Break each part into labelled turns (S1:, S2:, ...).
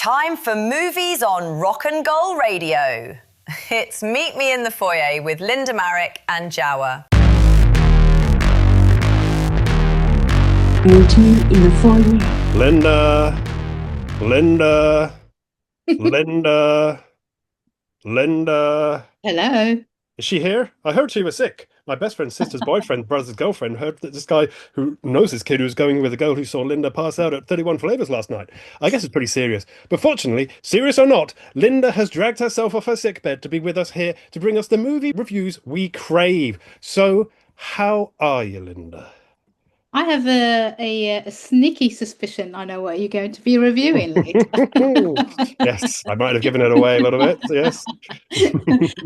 S1: time for movies on Rock and Gold Radio. It's Meet Me in the Foyer with Linda Marrick and Jawa.
S2: Meet me in the foyer.
S3: Linda.
S4: Hello.
S3: Is she here? I heard she was sick. My best friend's sister's boyfriend, brother's girlfriend, heard that this guy who knows this kid who's going with a girl who saw Linda pass out at 31 Flavors last night. I guess it's pretty serious. But fortunately, serious or not, Linda has dragged herself off her sickbed to be with us here to bring us the movie reviews we crave. So, how are you, Linda?
S4: I have a sneaky suspicion I know what you're going to be reviewing later.
S3: Yes, I might have given it away a little bit, yes.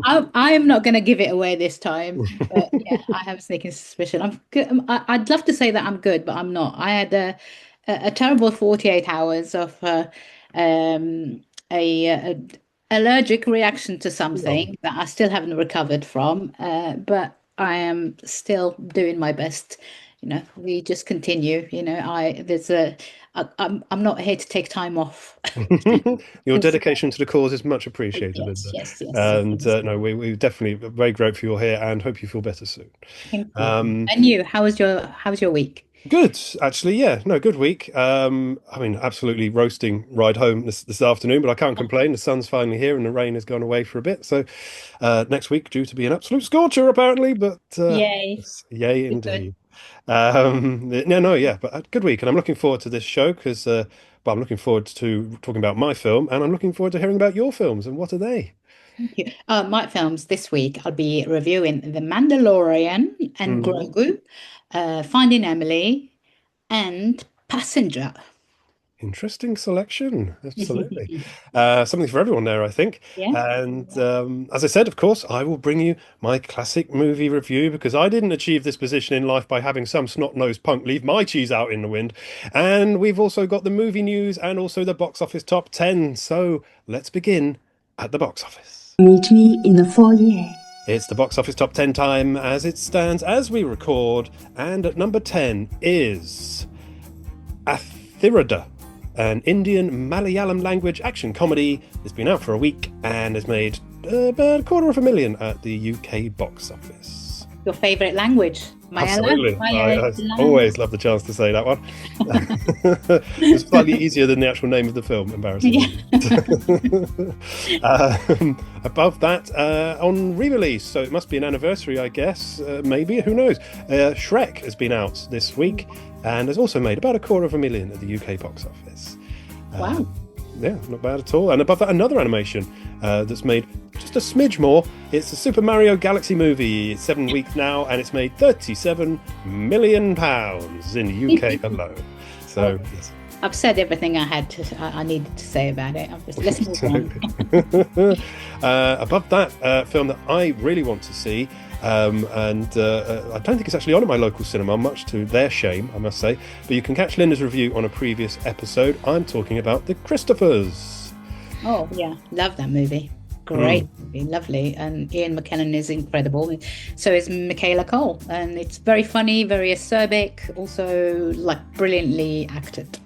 S4: I'm not going to give it away this time, but yeah, I have a sneaky suspicion. I'm good. I'd love to say that I'm good, but I'm not. I had a terrible 48 hours of a allergic reaction to something that I still haven't recovered from, but I am still doing my best. You know, we just continue. You know, I'm not here to take time off.
S3: Your dedication to the cause is much appreciated,
S4: yes,
S3: Linda.
S4: yes.
S3: And no, we definitely very grateful you're here and hope you feel better soon.
S4: Thank you. And you, how was your week?
S3: Good, actually, yeah. No, good week. I mean, absolutely roasting ride home this afternoon, but I can't complain. The sun's finally here and the rain has gone away for a bit. So next week due to be an absolute scorcher, apparently. But
S4: Yay.
S3: Yay, indeed. But good week, and I'm looking forward to this show because I'm looking forward to talking about my film, and I'm looking forward to hearing about your films. And what are they?
S4: Thank you. My films this week, I'll be reviewing The Mandalorian and Grogu, Finding Emily, and Passenger.
S3: Interesting selection, absolutely. Something for everyone there, I think.
S4: Yeah.
S3: And as I said, of course, I will bring you my classic movie review because I didn't achieve this position in life by having some snot-nosed punk leave my cheese out in the wind. And we've also got the movie news and also the box office top 10. So let's begin at the box office.
S2: Meet me in the foyer.
S3: It's the box office top 10 time as it stands as we record. And at number 10 is Øvredal, an Indian Malayalam language action comedy. It's been out for a week and has made about $250,000 at the UK box office.
S4: Your favourite language?
S3: Absolutely. I always love the chance to say that one. It's slightly easier than the actual name of the film, embarrassingly. Yeah. Above that, on re-release, so it must be an anniversary, I guess, maybe, who knows. Shrek has been out this week and has also made about $250,000 at the UK box office.
S4: Wow.
S3: Yeah, not bad at all. And above that, another animation that's made just a smidge more. It's the Super Mario Galaxy movie. It's 7 weeks now, and it's made £37 million in the UK alone. So
S4: I've said everything I needed to say about it. Let's move on.
S3: Above that, film that I really want to see. I don't think it's actually on at my local cinema, much to their shame, I must say. But you can catch Linda's review on a previous episode. I'm talking about The Christophers.
S4: Oh, yeah. Love that movie. Great movie. Lovely. And Ian McKellen is incredible. So is Michaela Cole. And it's very funny, very acerbic, also like brilliantly acted.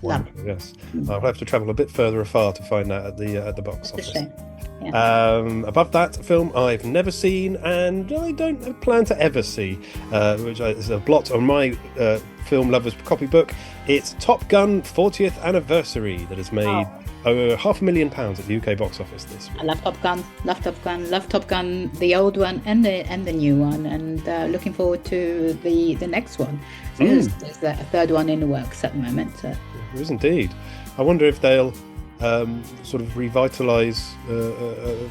S4: Love it.
S3: Yes. I'll have to travel a bit further afar to find that at the box office.
S4: Yeah.
S3: Above that, a film I've never seen and I don't plan to ever see, which is a blot on my film lovers copybook. It's Top Gun 40th Anniversary that has made over £500,000 at the UK box office this week.
S4: I love Top Gun. Love Top Gun, the old one and the new one, and looking forward to the next one. So there's a third one in the works at the moment.
S3: There is indeed. I wonder if they'll sort of revitalise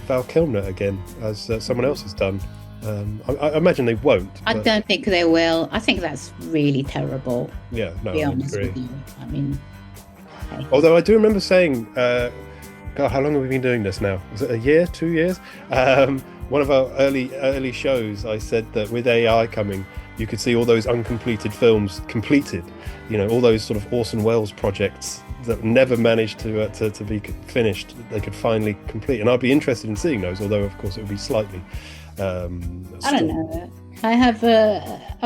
S3: Val Kilmer again, as someone else has done. I imagine they won't.
S4: I don't think they will. I think that's really terrible.
S3: Yeah, no,
S4: to be
S3: I
S4: honest
S3: agree.
S4: with you. I mean, okay.
S3: Although I do remember saying, God, how long have we been doing this now? Was it a year, 2 years? One of our early shows, I said that with AI coming, you could see all those uncompleted films completed. You know, all those sort of Orson Welles projects that never managed to be finished, they could finally complete. And I'd be interested in seeing those, although, of course, it would be slightly...
S4: I don't know. I have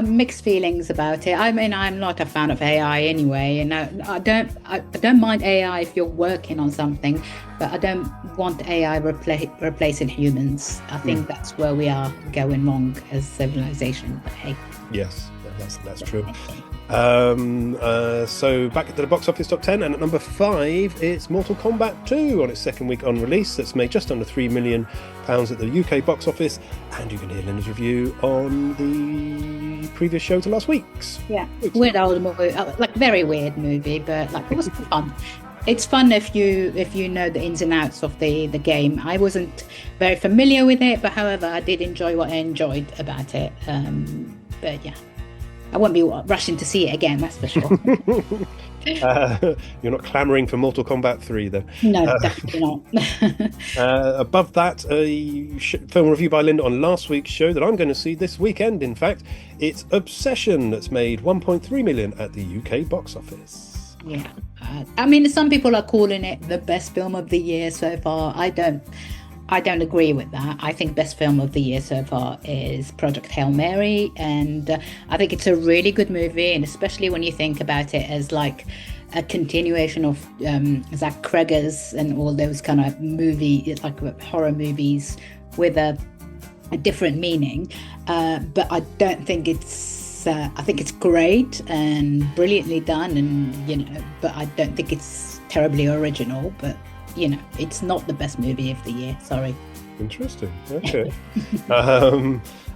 S4: mixed feelings about it. I mean, I'm not a fan of AI anyway, and I don't mind AI if you're working on something, but I don't want AI replacing humans. I think that's where we are going wrong as civilization. But hey.
S3: Yes, that's true. So back to the box office top 10, and at number 5 it's Mortal Kombat 2 on its second week on release. That's made just under £3 million at the UK box office, and you can hear Linda's review on the previous show to last week's.
S4: Yeah, weird old movie, like very weird movie, but like it was fun. It's fun if you know the ins and outs of the game. I wasn't very familiar with it, but however, I did enjoy what I enjoyed about it. But yeah, I won't be rushing to see it again, that's for sure.
S3: You're not clamouring for Mortal Kombat 3, though.
S4: No, definitely not.
S3: Above that, a film review by Linda on last week's show that I'm going to see this weekend, in fact. It's Obsession, that's made 1.3 million at the UK box office.
S4: Yeah, I mean, some people are calling it the best film of the year so far. I don't agree with that. I think best film of the year so far is Project Hail Mary, and I think it's a really good movie, and especially when you think about it as like a continuation of Zach Cregger's and all those kind of like horror movies with a different meaning. But I don't think it's. I think it's great and brilliantly done, and but I don't think it's terribly original. But it's not the best movie of the year. Sorry.
S3: Interesting. Okay.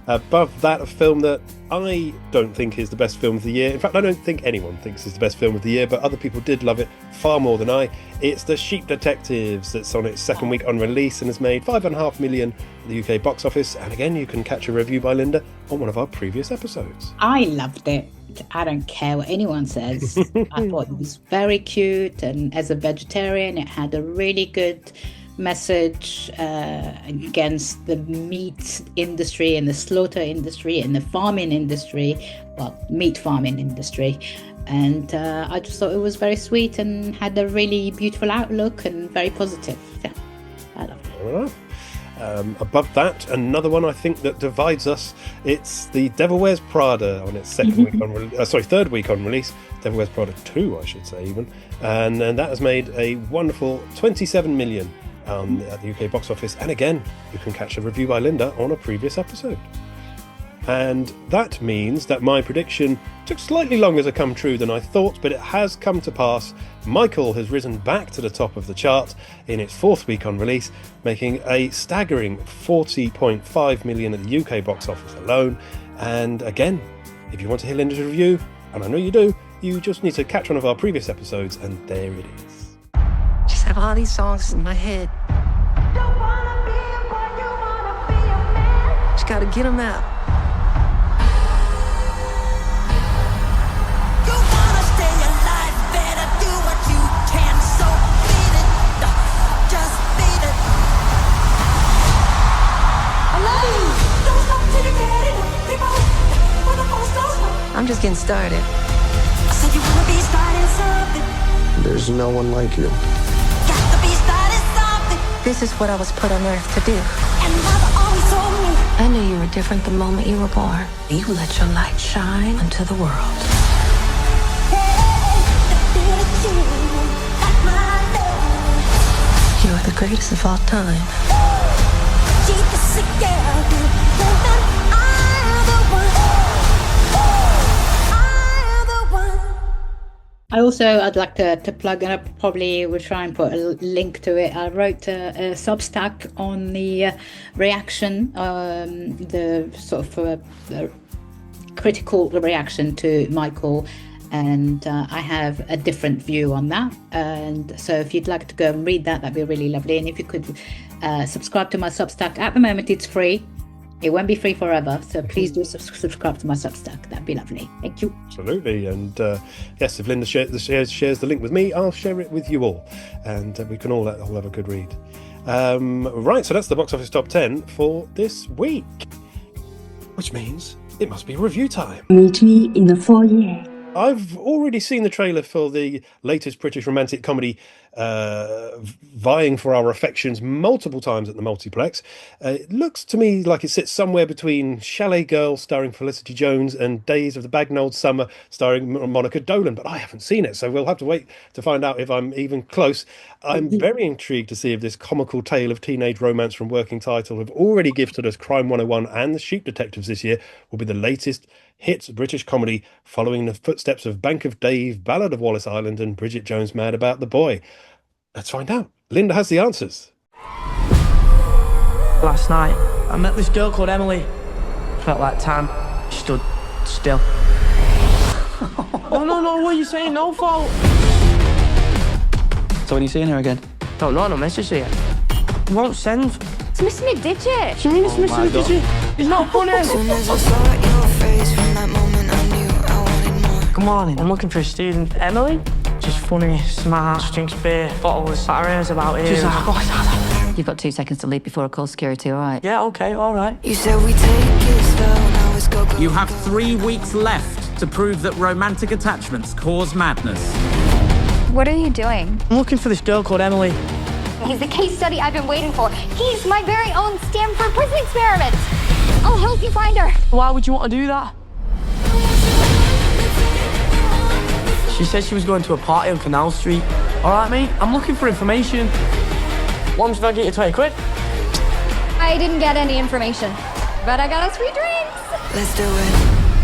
S3: Above that, a film that I don't think is the best film of the year. In fact, I don't think anyone thinks is the best film of the year, but other people did love it far more than I. It's The Sheep Detectives, that's on its second week on release and has made 5.5 million at the UK box office. And again, you can catch a review by Linda on one of our previous episodes.
S4: I loved it. I don't care what anyone says. I thought it was very cute, and as a vegetarian, it had a really good message against the meat industry and the slaughter industry and the farming industry, meat farming industry. And I just thought it was very sweet and had a really beautiful outlook and very positive. Yeah, I loved it.
S3: All right. Above that, another one I think that divides us. It's The Devil Wears Prada on its third week on release. Devil Wears Prada 2, I should say, even. And that has made a wonderful 27 million at the UK box office. And again, you can catch a review by Linda on a previous episode. And that means that my prediction took slightly longer to come true than I thought, but it has come to pass. Michael has risen back to the top of the chart in its fourth week on release, making a staggering 40.5 million at the UK box office alone. And again, if you want to hear Linda's review, and I know you do, you just need to catch one of our previous episodes, and there it is.
S5: Just have all these songs in my head. Just gotta get them out. I'm just getting started.
S6: Said you wanna be starting something.
S7: There's no one like you.
S6: Got to be starting something.
S5: This is what I was put on earth to do.
S6: And mother always told me.
S5: I knew you were different the moment you were born. You let your light shine into the world. You are the greatest of all time.
S4: I'd like to plug, and I probably will try and put a link to it. I wrote a Substack on the reaction, the sort of critical reaction to Michael, and I have a different view on that. And so if you'd like to go and read that, that'd be really lovely. And if you could subscribe to my Substack, at the moment it's free. It won't be free forever, so please do subscribe to my Substack. That'd be lovely. Thank you.
S3: Absolutely. And yes, if Linda shares the link with me, I'll share it with you all. And we can all have a good read. Right, so that's the box office top 10 for this week. Which means it must be review time.
S2: Meet me in the foyer.
S3: I've already seen the trailer for the latest British romantic comedy vying for our affections multiple times at the multiplex. It looks to me like it sits somewhere between Chalet Girl starring Felicity Jones and Days of the Bagnalled Summer starring Monica Dolan, but I haven't seen it, so we'll have to wait to find out if I'm even close. I'm very intrigued to see if this comical tale of teenage romance from working title have already gifted us Crime 101 and The Sheep Detectives this year will be the latest hit British comedy following the footsteps of Bank of Dave, Ballad of Wallace Island and Bridget Jones' Mad About the Boy. Let's find out. Linda has the answers.
S7: Last night, I met this girl called Emily. Felt like time stood still. No, what are you saying? No fault.
S8: So when are you seeing her again?
S7: Don't know, no message here. Won't send.
S9: It's missing a digit.
S7: She is missing a digit. It's not funny.
S6: As soon as I saw your face, from that moment I knew I wanted more.
S7: Good morning. I'm looking for a student. Emily? Just funny, smart, drinks beer, bottles, Saturdays about here. She's like,
S9: You've got 2 seconds to leave before I call security, all right?
S7: yeah, okay, all right.
S6: You said we take it slow, now it's go, go.
S10: You have 3 weeks left to prove that romantic attachments cause madness.
S9: What are you doing?
S7: I'm looking for this girl called Emily.
S9: He's the case study I've been waiting for. He's my very own Stanford prison experiment. I'll help you find her.
S7: Why would you want to do that? She said she was going to a party on Canal Street. All right, mate, I'm looking for information. One's gonna get you 20 quid.
S9: I didn't get any information, but I got us free drinks.
S6: Let's do it.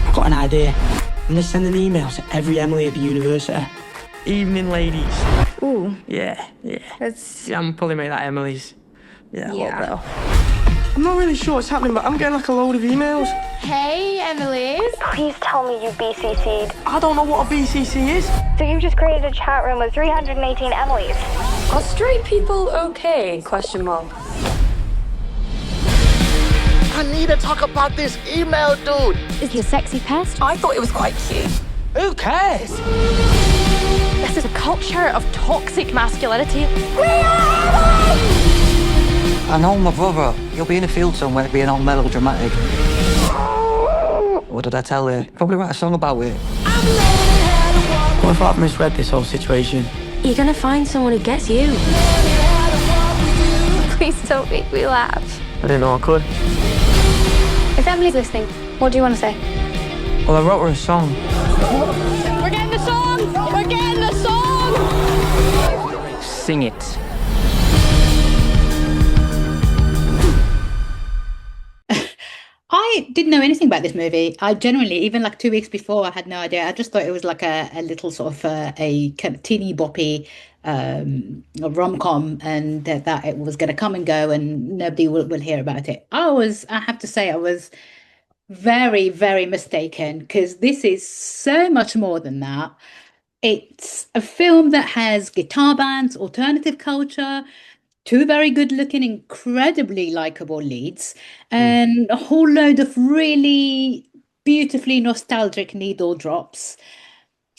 S7: I've got an idea. I'm gonna send an email to every Emily at the university. Evening, ladies.
S9: Ooh.
S7: Yeah.
S9: That's...
S7: Yeah, I'm probably make that Emily's. Yeah,
S9: Yeah.
S7: Llobell. I'm not really sure what's happening, but I'm getting like a load of emails.
S9: Hey, Emily's. Please tell me you BCC'd.
S7: I don't know what a BCC is.
S9: So you've just created a chat room with 318 Emily's.
S5: Are straight people okay? Question mark.
S11: I need to talk about this email, dude.
S9: Is he a sexy pest?
S5: I thought it was quite cute.
S7: Who cares?
S9: This is a culture of toxic masculinity.
S8: I know my brother. He'll be in a field somewhere being all melodramatic. What did I tell you? Probably write a song about it.
S7: What if I've misread this whole situation?
S5: You're gonna find someone who gets you.
S9: Please don't make me laugh.
S7: I didn't know I could.
S9: If Emily's listening, what do you want to say?
S7: Well, I wrote her a song.
S9: We're getting the song! We're getting the song!
S7: Sing it.
S4: I didn't know anything about this movie. I generally, even like 2 weeks before, I had no idea. I just thought it was like a little sort of a kind of teeny boppy a rom-com, and that it was going to come and go and nobody will hear about it. I have to say, I was very, very mistaken, because this is so much more than that. It's a film that has guitar bands, alternative culture, 2 very good-looking, incredibly likable leads, and a whole load of really beautifully nostalgic needle drops.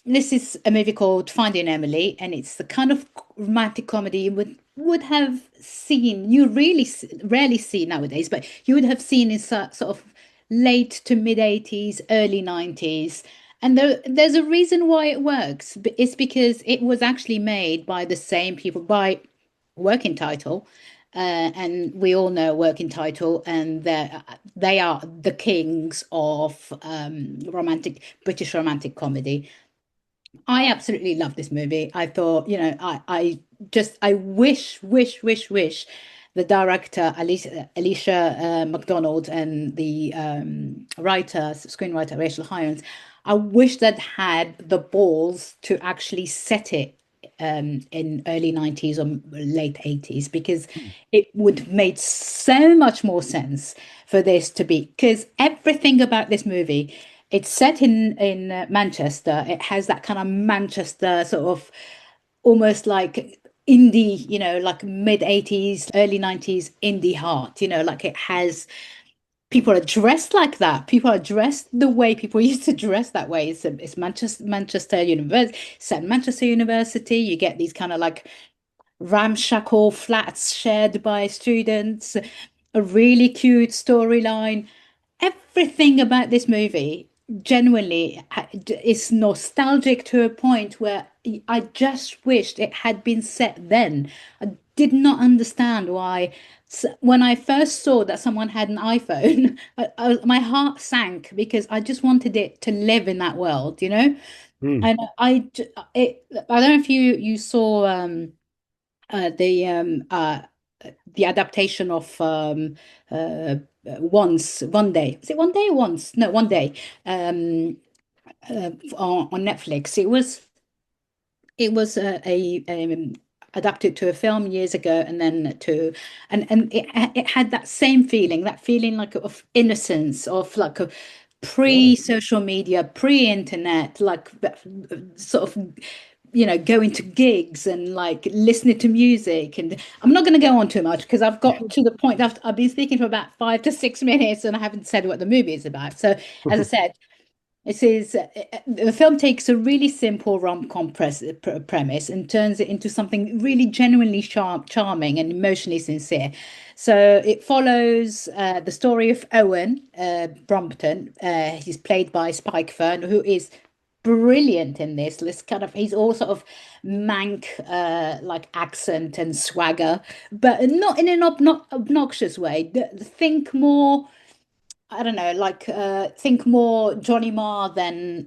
S4: This is a movie called Finding Emily, and it's the kind of romantic comedy you would have seen, you really rarely see nowadays, but you would have seen in sort of late to mid-80s, early 90s. And there's a reason why it works. It's because it was actually made by the same people, by Working Title, and we all know Working Title, and they are the kings of British romantic comedy. I absolutely love this movie. I thought, I wish the director Alicia MacDonald and the screenwriter Rachel Hyams, I wish they'd had the balls to actually set it in early 90s or late 80s, because it would have made so much more sense for this to be, because everything about this movie, it's set in Manchester. It has that kind of Manchester sort of almost like indie, like mid 80s, early 90s indie heart, like it has. People are dressed like that. People are dressed the way people used to dress that way. It's Manchester University. Set Manchester University. You get these kind of like ramshackle flats shared by students. A really cute storyline. Everything about this movie genuinely it's nostalgic to a point where I just wished it had been set then. I did not understand why. When I first saw that someone had an iPhone, my heart sank because I just wanted it to live in that world, you know?
S3: Mm.
S4: And I don't know if you saw uh, the um, uh, the adaptation of Once, One Day. Is it One Day or Once? No, One Day. On Netflix. It was adapted to a film years ago, and then to and it had that feeling like of innocence, of like a pre-social media, pre-internet, like sort of going to gigs and like listening to music. And I'm not going to go on too much because I've got to the point that I've been speaking for about 5 to 6 minutes and I haven't said what the movie is about. So as I said, it is the film takes a really simple rom-com premise and turns it into something really genuinely charming and emotionally sincere. So it follows the story of Owen Brompton. He's played by Spike Fearn, who is brilliant in this. He's all sort of mank like accent and swagger, but not in an obnoxious way. Think more, I don't know, like think more Johnny Marr than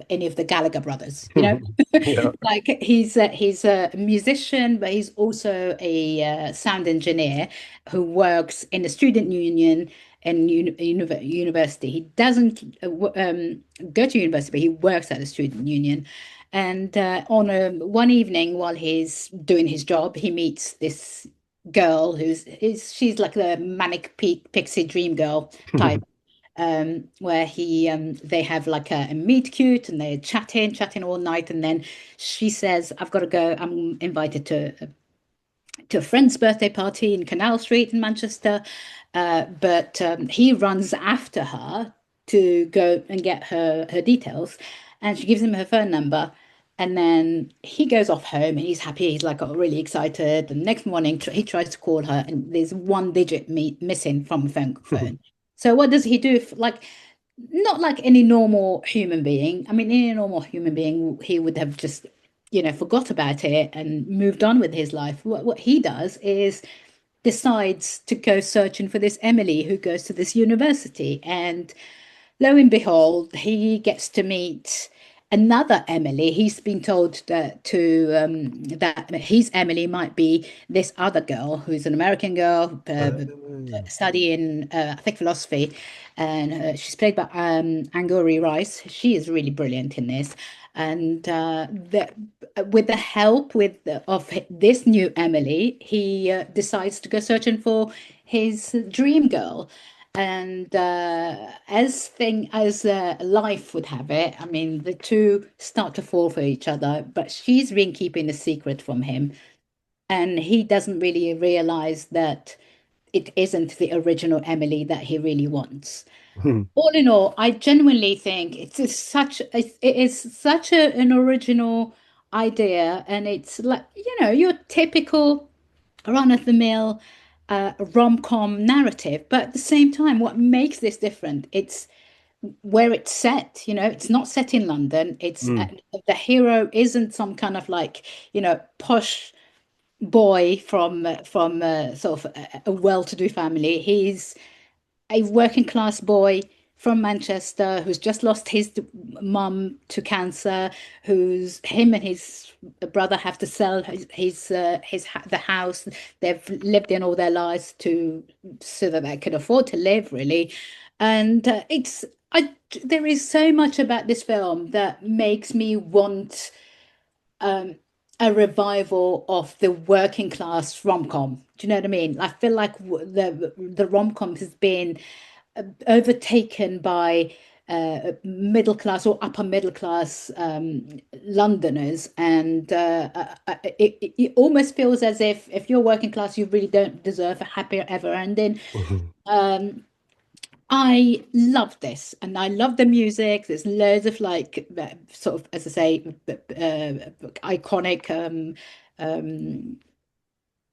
S4: any of the Gallagher brothers, you know?
S3: Yeah.
S4: Like he's a musician, but he's also a sound engineer who works in the student union and university. He doesn't go to university, but he works at the student union. And on one evening, while he's doing his job, he meets this girl she's like the manic pixie dream girl type. Where they have like a meet cute and they're chatting all night, and then she says, "I've got to go. I'm invited to a friend's birthday party in Canal Street in Manchester," but he runs after her to go and get her details, and she gives him her phone number. And then he goes off home and he's happy. He's like really excited. The next morning, he tries to call her, and there's one digit missing from the phone. So what does he do? Like, not like any normal human being. I mean, any normal human being, he would have just, forgot about it and moved on with his life. What he does is decides to go searching for this Emily who goes to this university. And lo and behold, he gets to meet another Emily. He's been told that his Emily might be this other girl who's an American girl studying, I think, philosophy, and she's played by Angourie Rice. She is really brilliant in this, and with the help of this new Emily, he decides to go searching for his dream girl. And as life would have it, I mean, the two start to fall for each other, but she's been keeping a secret from him, and he doesn't really realize that it isn't the original Emily that he really wants. All in all, I genuinely think it is such an original idea, and it's like, your typical run-of-the-mill rom-com narrative, but at the same time, what makes this different, it's where it's set. It's not set in London. It's the hero isn't some kind of like, posh boy from sort of a well-to-do family. He's a working class boy from Manchester who's just lost his mum to cancer, him and his brother have to sell the house they've lived in all their lives so that they can afford to live, really. And there is so much about this film that makes me want a revival of the working class rom-com. Do you know what I mean? I feel like the rom-com has been overtaken by middle class or upper middle class Londoners, and it almost feels as if you're working class, you really don't deserve a happier ever ending. I love this, and I love the music. There's loads of like sort of, as I say, iconic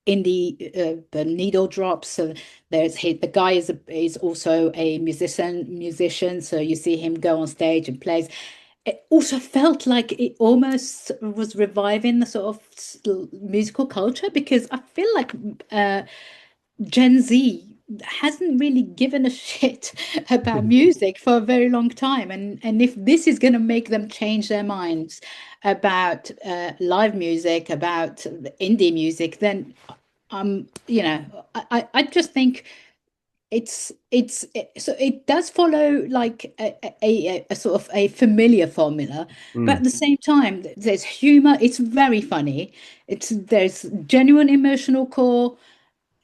S4: the needle drops. So the guy is also a musician. So you see him go on stage and plays. It also felt like it almost was reviving the sort of musical culture, because I feel like Gen Z hasn't really given a shit about music for a very long time, and if this is going to make them change their minds about live music, about indie music, then I just think so it does follow like a sort of a familiar formula, but at the same time there's humor. It's very funny. There's genuine emotional core.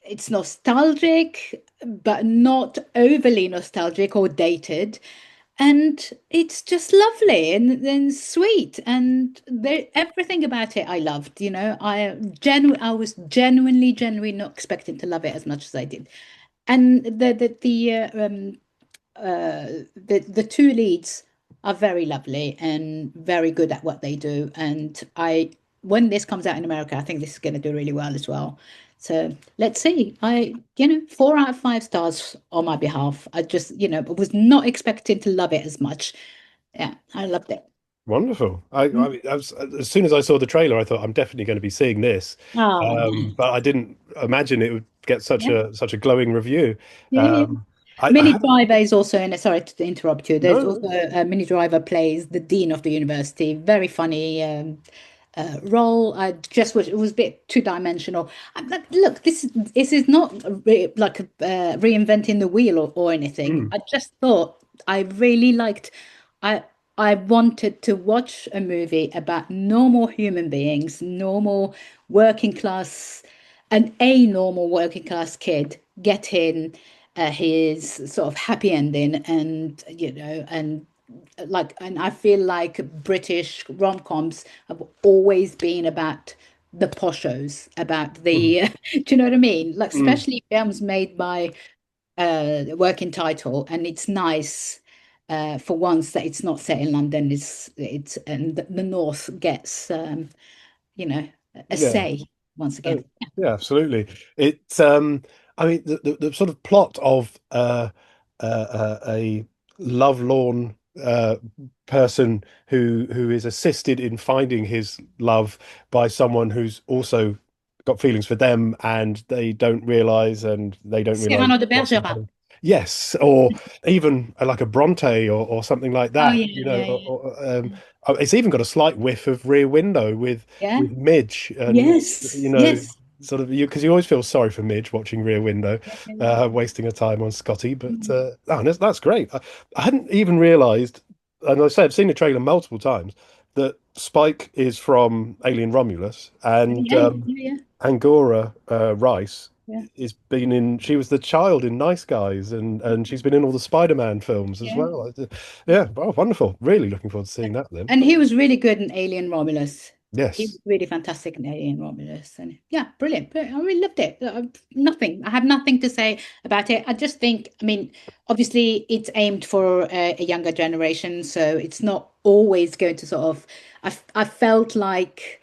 S4: It's nostalgic, but not overly nostalgic or dated. And it's just lovely and sweet. And everything about it I loved. I was genuinely not expecting to love it as much as I did. And the two leads are very lovely and very good at what they do. And when this comes out in America, I think this is going to do really well as well. So let's see. 4 out of 5 stars on my behalf. I just, was not expecting to love it as much. Yeah, I loved it.
S3: Wonderful. I mean, as soon as I saw the trailer, I thought I'm definitely going to be seeing this. But I didn't imagine it would get such a glowing review.
S4: Minnie Driver is also in it. Sorry to interrupt you. There's also Minnie Driver plays the dean of the university. Very funny role. I just wish it was a bit two-dimensional. Look, this is not like reinventing the wheel or anything. I just thought I really liked. I wanted to watch a movie about normal human beings, normal working class, and a normal working class kid getting his sort of happy ending, and and I feel like British rom-coms have always been about the poshos, about the do you know what I mean? Like especially films made by working title, and it's nice for once that it's not set in London. It's and the North gets a say once again.
S3: Yeah, absolutely. It's I mean the sort of plot of a lovelorn person who is assisted in finding his love by someone who's also got feelings for them, and they don't realize
S4: Cyrano de Bergerac.
S3: Yes, or even like a Bronte or something like that. It's even got a slight whiff of Rear Window with Midge. And,
S4: yes.
S3: Sort of because you always feel sorry for Midge watching Rear Window, wasting her time on Scotty. But that's great. I hadn't even realised, and I say I've seen the trailer multiple times, that Spike is from Alien Romulus, and Angora Rice. She was the child in Nice Guys, and she's been in all the Spider-Man films as well. Wonderful. Really looking forward to seeing that then.
S4: And he was really good in Alien Romulus.
S3: Yes.
S4: He was really fantastic in Alien Romulus. And brilliant. I really loved it. I have nothing to say about it. I just think, obviously it's aimed for a younger generation, so it's not always going to sort of, I felt like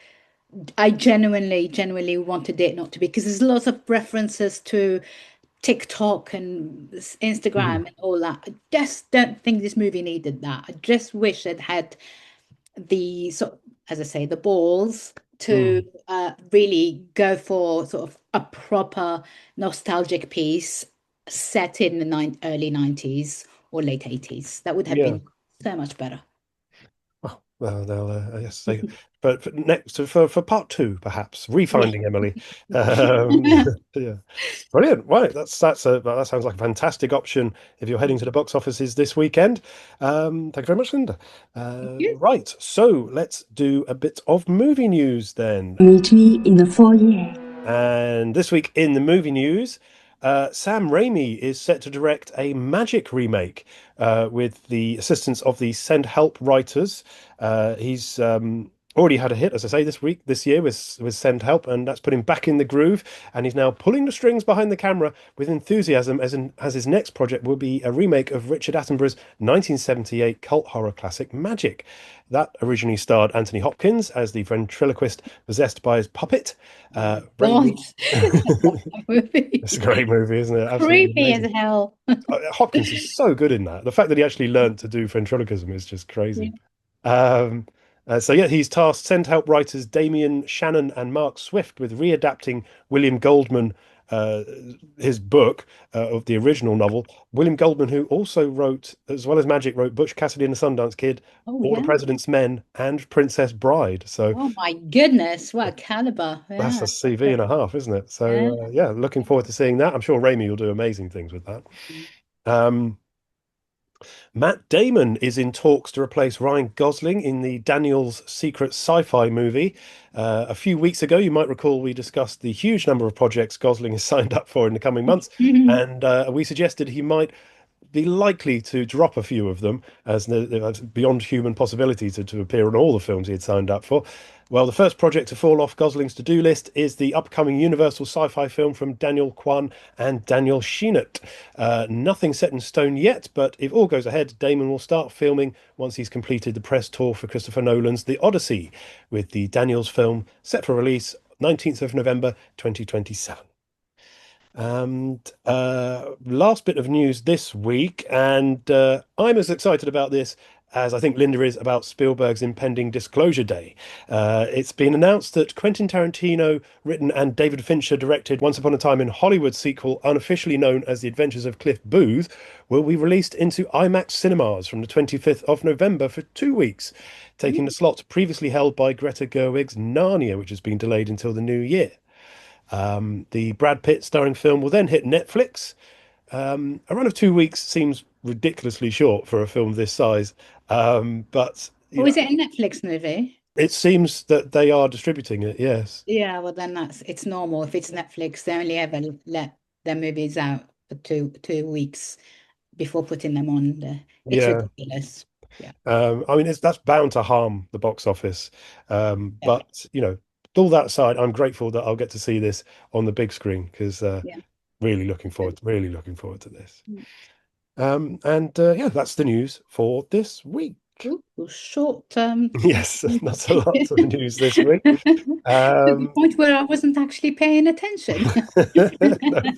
S4: I genuinely wanted it not to be, because there's lots of references to TikTok and Instagram and all that. I just don't think this movie needed that. I just wish it had the as I say, the balls to really go for sort of a proper nostalgic piece set in the early 90s or late 80s. That would have been so much better.
S3: Well, they'll yes, but for part 2, perhaps refinding Emily. Brilliant. Right, that sounds like a fantastic option if you're heading to the box offices this weekend. Thank you very much, Linda. Right, so let's do a bit of movie news then.
S2: Meet me in the foyer.
S3: And this week in the movie news, Sam Raimi is set to direct a Magic remake with the assistance of the Send Help writers. He's already had a hit, as I say, this year with Send Help, and that's put him back in the groove, and he's now pulling the strings behind the camera with enthusiasm, as his next project will be a remake of Richard Attenborough's 1978 cult horror classic Magic. That originally starred Anthony Hopkins as the ventriloquist possessed by his puppet.
S4: It's
S3: It's a great movie, isn't it? Absolutely
S4: creepy
S3: amazing.
S4: as hell.
S3: Hopkins is so good in that. The fact that he actually learned to do ventriloquism is just crazy. He's tasked Send Help writers Damien Shannon and Mark Swift with readapting William Goldman, his book of the original novel. William Goldman, who also wrote, as well as Magic, wrote Butch Cassidy and the Sundance Kid, All the President's Men, and Princess Bride. So,
S4: oh my goodness, what a caliber!
S3: that's a CV and a half, isn't it? So, looking forward to seeing that. I'm sure Raimi will do amazing things with that. Matt Damon is in talks to replace Ryan Gosling in the Daniel's Secret sci-fi movie. A few weeks ago, you might recall, we discussed the huge number of projects Gosling is signed up for in the coming months, and we suggested he might be likely to drop a few of them as beyond human possibility to appear in all the films he had signed up for. Well, the first project to fall off Gosling's to-do list is the upcoming Universal sci-fi film from Daniel Kwan and Daniel Scheinert. Nothing set in stone yet, but if all goes ahead, Damon will start filming once he's completed the press tour for Christopher Nolan's The Odyssey, with the Daniels film set for release 19th of November 2027. And last bit of news this week, and I'm as excited about this as I think Linda is about Spielberg's impending Disclosure Day. It's been announced that Quentin Tarantino written and David Fincher directed Once Upon a Time in Hollywood sequel, unofficially known as The Adventures of Cliff Booth, will be released into IMAX cinemas from the 25th of November for 2 weeks, taking the slot previously held by Greta Gerwig's Narnia, which has been delayed until the new year. The Brad Pitt starring film will then hit Netflix. A run of 2 weeks seems ridiculously short for a film this size, but
S4: is it a Netflix movie?
S3: It seems that they are distributing it. Yes.
S4: Yeah, well then it's normal. If it's Netflix, they only ever let their movies out for two weeks before putting them on there. It's ridiculous. Yeah.
S3: I mean, that's bound to harm the box office. But all that aside, I'm grateful that I'll get to see this on the big screen because really looking forward to this. That's the news for this week.
S4: Ooh, short.
S3: Yes, not a lot of news this week.
S4: To the point where I wasn't actually paying attention.
S3: No problem.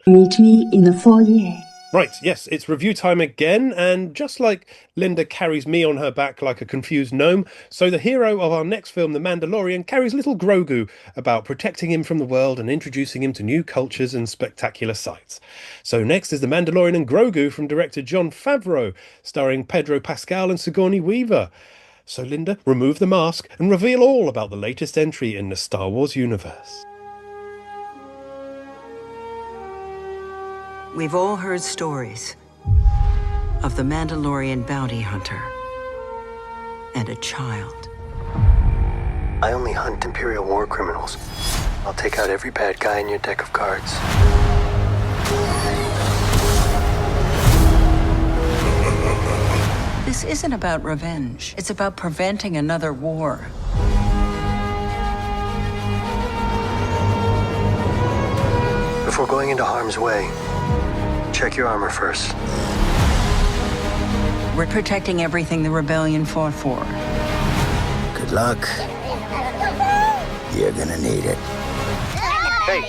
S2: Meet me in the foyer.
S3: Right, yes, it's review time again, and just like Linda carries me on her back like a confused gnome, so the hero of our next film, The Mandalorian, carries little Grogu about protecting him from the world and introducing him to new cultures and spectacular sights. So next is The Mandalorian and Grogu from director John Favreau, starring Pedro Pascal and Sigourney Weaver. So Linda, remove the mask and reveal all about the latest entry in the Star Wars universe.
S12: We've all heard stories of the Mandalorian bounty hunter and a child.
S13: I only hunt Imperial war criminals. I'll take out every bad guy in your deck of cards.
S12: This isn't about revenge. It's about preventing another war.
S13: Before going into harm's way, check your armor first.
S12: We're protecting everything the rebellion fought for.
S14: Good luck. You're gonna need it.
S13: Hey!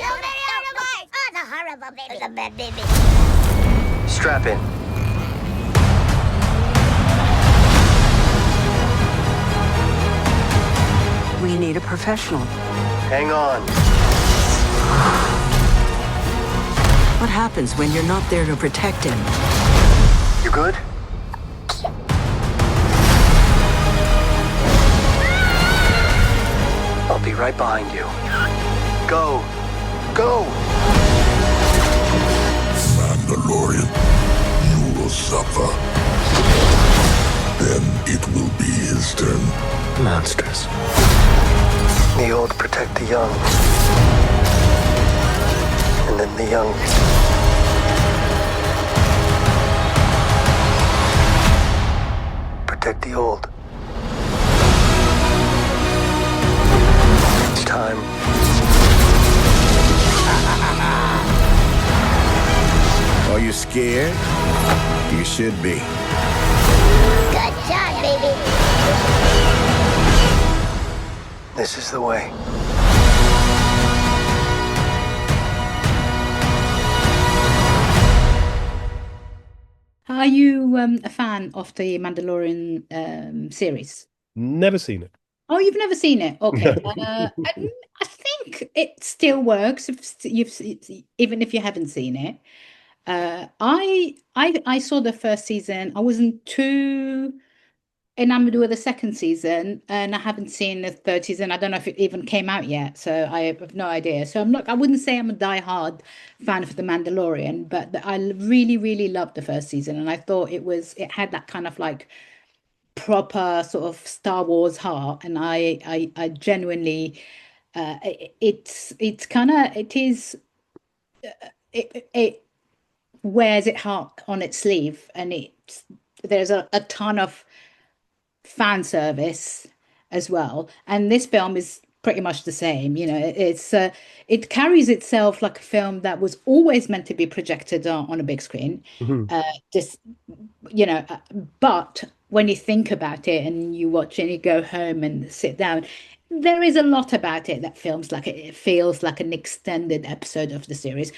S13: Strap in.
S12: We need a professional.
S13: Hang on.
S12: What happens when you're not there to protect him?
S13: You good? I'll be right behind you. Go! Go!
S15: Mandalorian, you will suffer. Then it will be his turn.
S13: Monsters. The old protect the young. And then the young. Protect the old. time.
S14: Are you scared? You should be.
S9: Good job, baby.
S13: This is the way.
S4: Are you a fan of the Mandalorian series?
S3: Never seen it.
S4: Oh, you've never seen it? Okay. I think it still works even if you haven't seen it. I saw the first season. I wasn't too enamored with the second season, and I haven't seen the third season. I don't know if it even came out yet, so I have no idea. So I wouldn't say I'm a diehard fan of The Mandalorian, but I really, really loved the first season, and I thought it had that kind of like proper sort of Star Wars heart, and I genuinely, it wears it heart on its sleeve, and there's a ton of fan service as well, and this film is pretty much the same. It carries itself like a film that was always meant to be projected on a big screen. But when you think about it and you watch it and you go home and sit down, there is a lot about it that it feels like an extended episode of the series.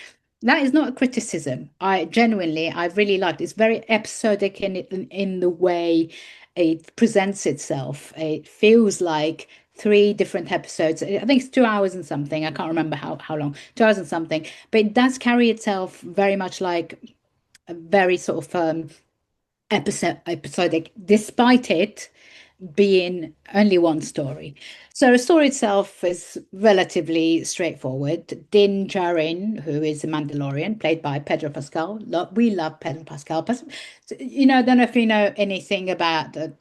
S4: That is not a criticism. I really liked it. It's very episodic in the way it presents itself. It feels like 3 different episodes. I think it's 2 hours and something. I can't remember how long. 2 hours and something. But it does carry itself very much like a very sort of episodic, despite it being only one story. So the story itself is relatively straightforward. Din Djarin, who is a Mandalorian, played by Pedro Pascal. We love Pedro Pascal. I don't know if you know anything about the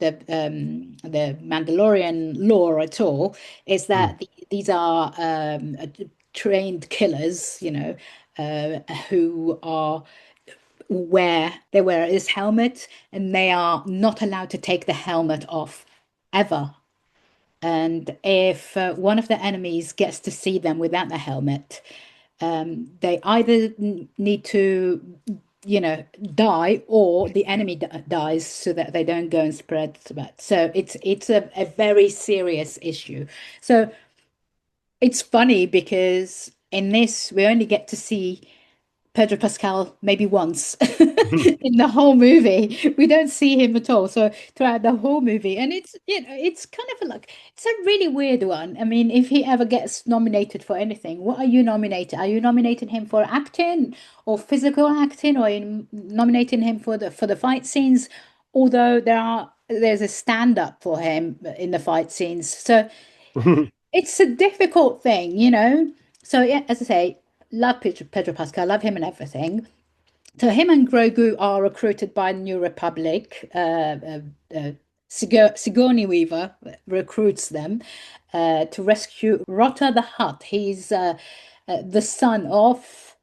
S4: Mandalorian lore at all. Is that these are trained killers, who are wear his helmet, and they are not allowed to take the helmet off ever. And if one of the enemies gets to see them without the helmet, they either need to die, or the enemy dies, so that they don't go and spread that. So it's a very serious issue. So it's funny because in this we only get to see Pedro Pascal maybe once in the whole movie. We don't see him at all. So throughout the whole movie, and it's kind of it's a really weird one. I mean, if he ever gets nominated for anything, what are you nominated? Are you nominating him for acting or physical acting, or are you nominating him for the fight scenes? Although there's a stand up for him in the fight scenes, so it's a difficult thing, So yeah, as I say, love Pedro Pascal, love him and everything. So him and Grogu are recruited by New Republic. Sigourney Weaver recruits them to rescue Rotta the Hutt. He's the son of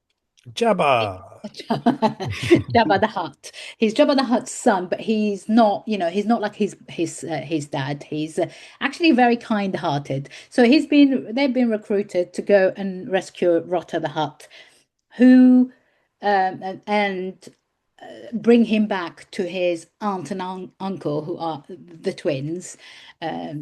S3: Jabba.
S4: Jabba the Hutt. He's Jabba the Hutt's son, but he's not like his dad. He's actually very kind-hearted. So they've been recruited to go and rescue Rotta the Hutt, who and bring him back to his aunt and uncle, who are the twins,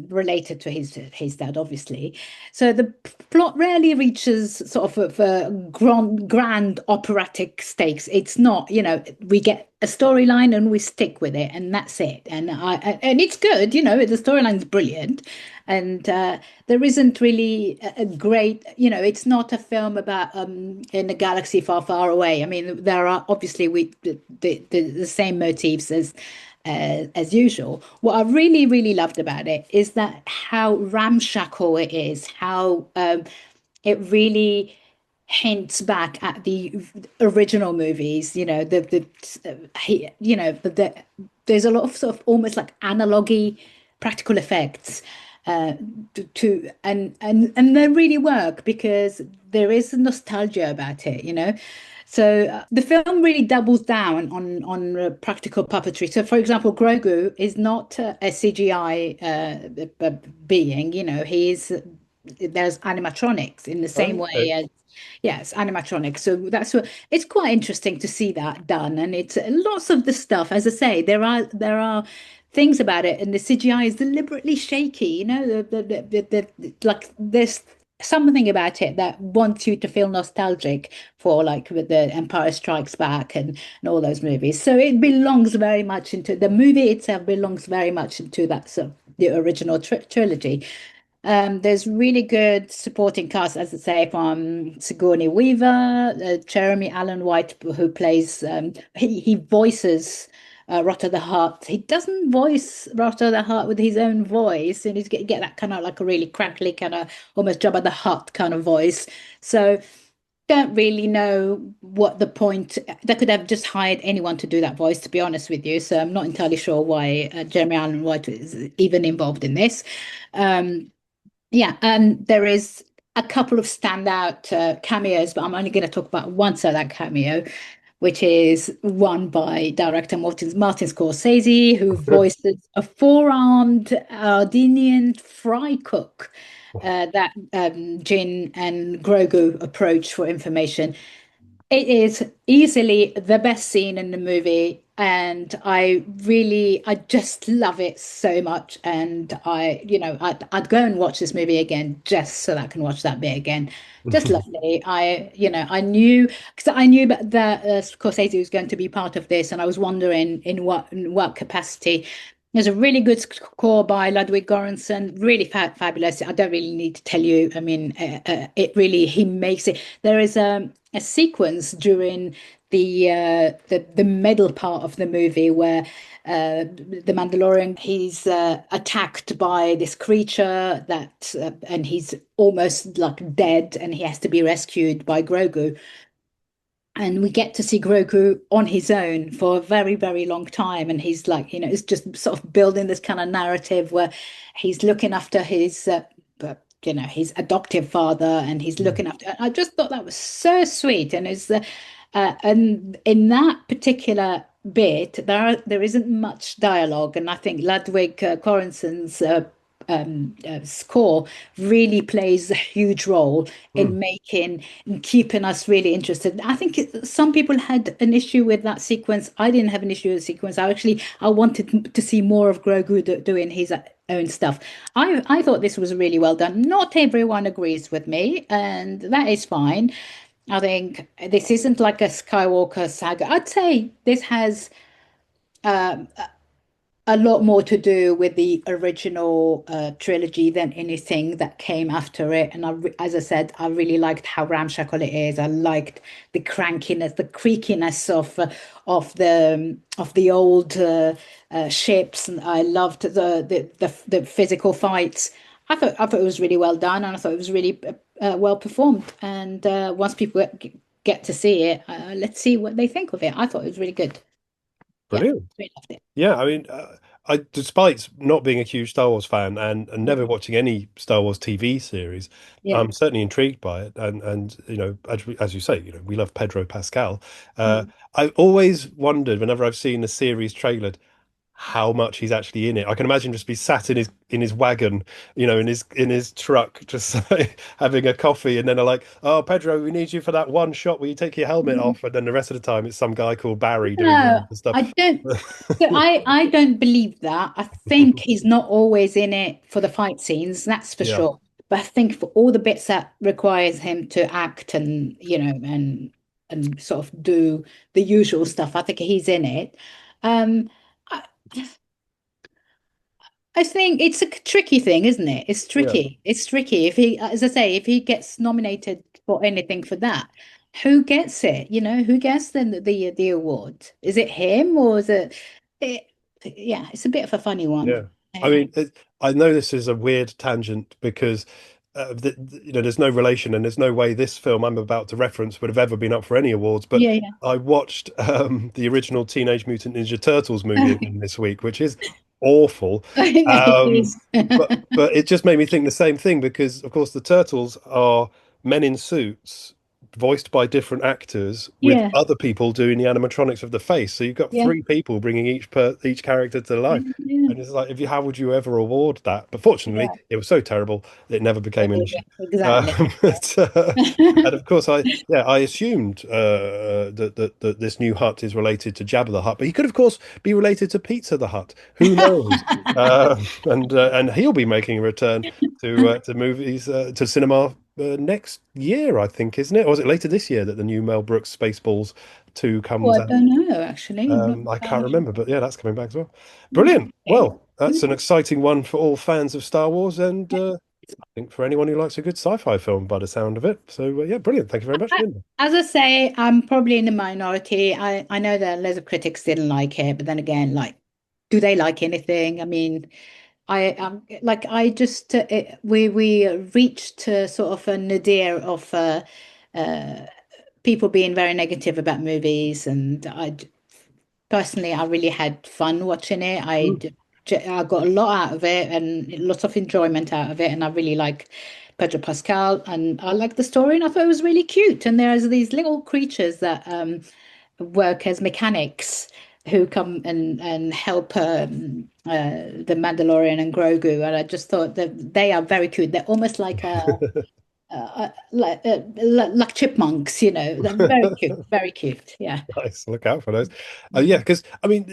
S4: related to his dad, obviously. So the plot rarely reaches sort of a grand operatic stakes. It's not, we get a storyline and we stick with it, and that's it. And it's good, the storyline's brilliant, and there isn't really a great, it's not a film about in a galaxy far, far away. I mean, there are obviously the same motifs as usual. What I really, really loved about it is that how ramshackle it is, how it really hints back at the original movies. There's a lot of sort of almost like analogy practical effects and they really work because there is nostalgia about it. So the film really doubles down on practical puppetry. So, for example, Grogu is not a CGI being. there's animatronics in the same way
S3: Okay.
S4: as yes, animatronics. So that's what it's quite interesting to see that done. And it's lots of the stuff, as I say, there are things about it, and the CGI is deliberately shaky. You know, like there's something about it that wants you to feel nostalgic for, like with the Empire Strikes Back and all those movies. So it belongs very much into the movie itself, belongs very much into that sort of the original trilogy. There's really good supporting cast, as I say, from Sigourney Weaver, Jeremy Allen White, who plays he voices Rotter the Heart. He doesn't voice Rotter the Heart with his own voice, and he's get that kind of like a really crackly kind of almost Jabba the Hutt kind of voice. So don't really know what the point. They could have just hired anyone to do that voice, to be honest with you. So I'm not entirely sure why Jeremy Allen White is even involved in this. Yeah, and there is a couple of standout cameos, but I'm only going to talk about one standout cameo, which is one by director Martin Scorsese, who voices a four-armed Armenian fry cook that Jin and Grogu approach for information. It is easily the best scene in the movie, and I just love it so much. And I'd go and watch this movie again just so that I can watch that bit again. Just lovely. I knew that Scorsese was going to be part of this, and I was wondering in what capacity. There's a really good score by Ludwig Göransson, really fabulous. I don't really need to tell you. I mean, he makes it. There is a sequence during the middle part of the movie where the Mandalorian, he's attacked by this creature and he's almost like dead, and he has to be rescued by Grogu. And we get to see Grogu on his own for a very, very long time. And he's like, it's just sort of building this kind of narrative where he's looking after his adoptive father, and he's looking after. I just thought that was so sweet. And and in that particular bit, there isn't much dialogue. And I think Ludwig Göransson's score really plays a huge role in keeping us really interested. I think some people had an issue with that sequence. I didn't have an issue with the sequence. I wanted to see more of Grogu doing his own stuff. I thought this was really well done. Not everyone agrees with me, and that is fine. I think this isn't like a Skywalker saga. I'd say this has a lot more to do with the original trilogy than anything that came after it. And as I said, I really liked how ramshackle it is. I liked the crankiness, the creakiness of the old ships, and I loved the physical fights. I thought it was really well done, and I thought it was really well performed. And once people get to see it, let's see what they think of it. I thought it was really good.
S3: Brilliant.
S4: Yeah, really loved it.
S3: Yeah, I mean, despite not being a huge Star Wars fan and never watching any Star Wars TV series, I'm certainly intrigued by it. And as you say, we love Pedro Pascal. I've always wondered whenever I've seen a series trailered how much he's actually in it. I can imagine just be sat in his wagon, in his truck, just like, having a coffee, and then they're like, "Oh, Pedro, we need you for that one shot where you take your helmet off," and then the rest of the time it's some guy called Barry doing
S4: No,
S3: the stuff.
S4: I don't. So I don't believe that. I think he's not always in it for the fight scenes, that's for sure. But I think for all the bits that requires him to act and and sort of do the usual stuff, I think he's in it. I think it's a tricky thing, isn't it? It's tricky. It's tricky. If he, as I say, if he gets nominated for anything for that, who gets it? Who gets the award? Is it him, or is it? Yeah, it's a bit of a funny one.
S3: Yeah, I mean, I know this is a weird tangent because there's no relation and there's no way this film I'm about to reference would have ever been up for any awards. But I watched the original Teenage Mutant Ninja Turtles movie again this week, which is awful. But it just made me think the same thing because, of course, the Turtles are men in suits voiced by different actors with
S4: Yeah.
S3: other people doing the animatronics of the face. So you've got
S4: Yeah.
S3: 3 people bringing each character to life.
S4: Yeah.
S3: And it's like, how would you ever award that? But fortunately, it was so terrible it never became an issue.
S4: Exactly.
S3: And of course, I assumed that this new hut is related to Jabba the Hutt, but he could, of course, be related to Pizza the Hut. Who knows? And he'll be making a return to movies, to cinema next year, I think, isn't it? Or is it later this year that the new Mel Brooks Spaceballs 2 comes
S4: Well, I
S3: out?
S4: don't know, actually.
S3: I can't remember, but yeah, that's coming back as well. Brilliant. Well, that's an exciting one for all fans of Star Wars, and I think for anyone who likes a good sci-fi film by the sound of it. So yeah, brilliant. Thank you very much, Linda.
S4: As I say, I'm probably in the minority. I know that loads of critics didn't like it, but then again, like, do they like anything? I mean, I just we reached sort of a nadir of people being very negative about movies, and I really had fun watching it. I got a lot out of it and lots of enjoyment out of it, and I really like Pedro Pascal, and I like the story, and I thought it was really cute. And there's these little creatures that work as mechanics who come and help the Mandalorian and Grogu, and I just thought that they are very cute. They're almost like like chipmunks, you know. They're very cute, very cute. Yeah.
S3: Nice. Look out for those. Yeah, because I mean,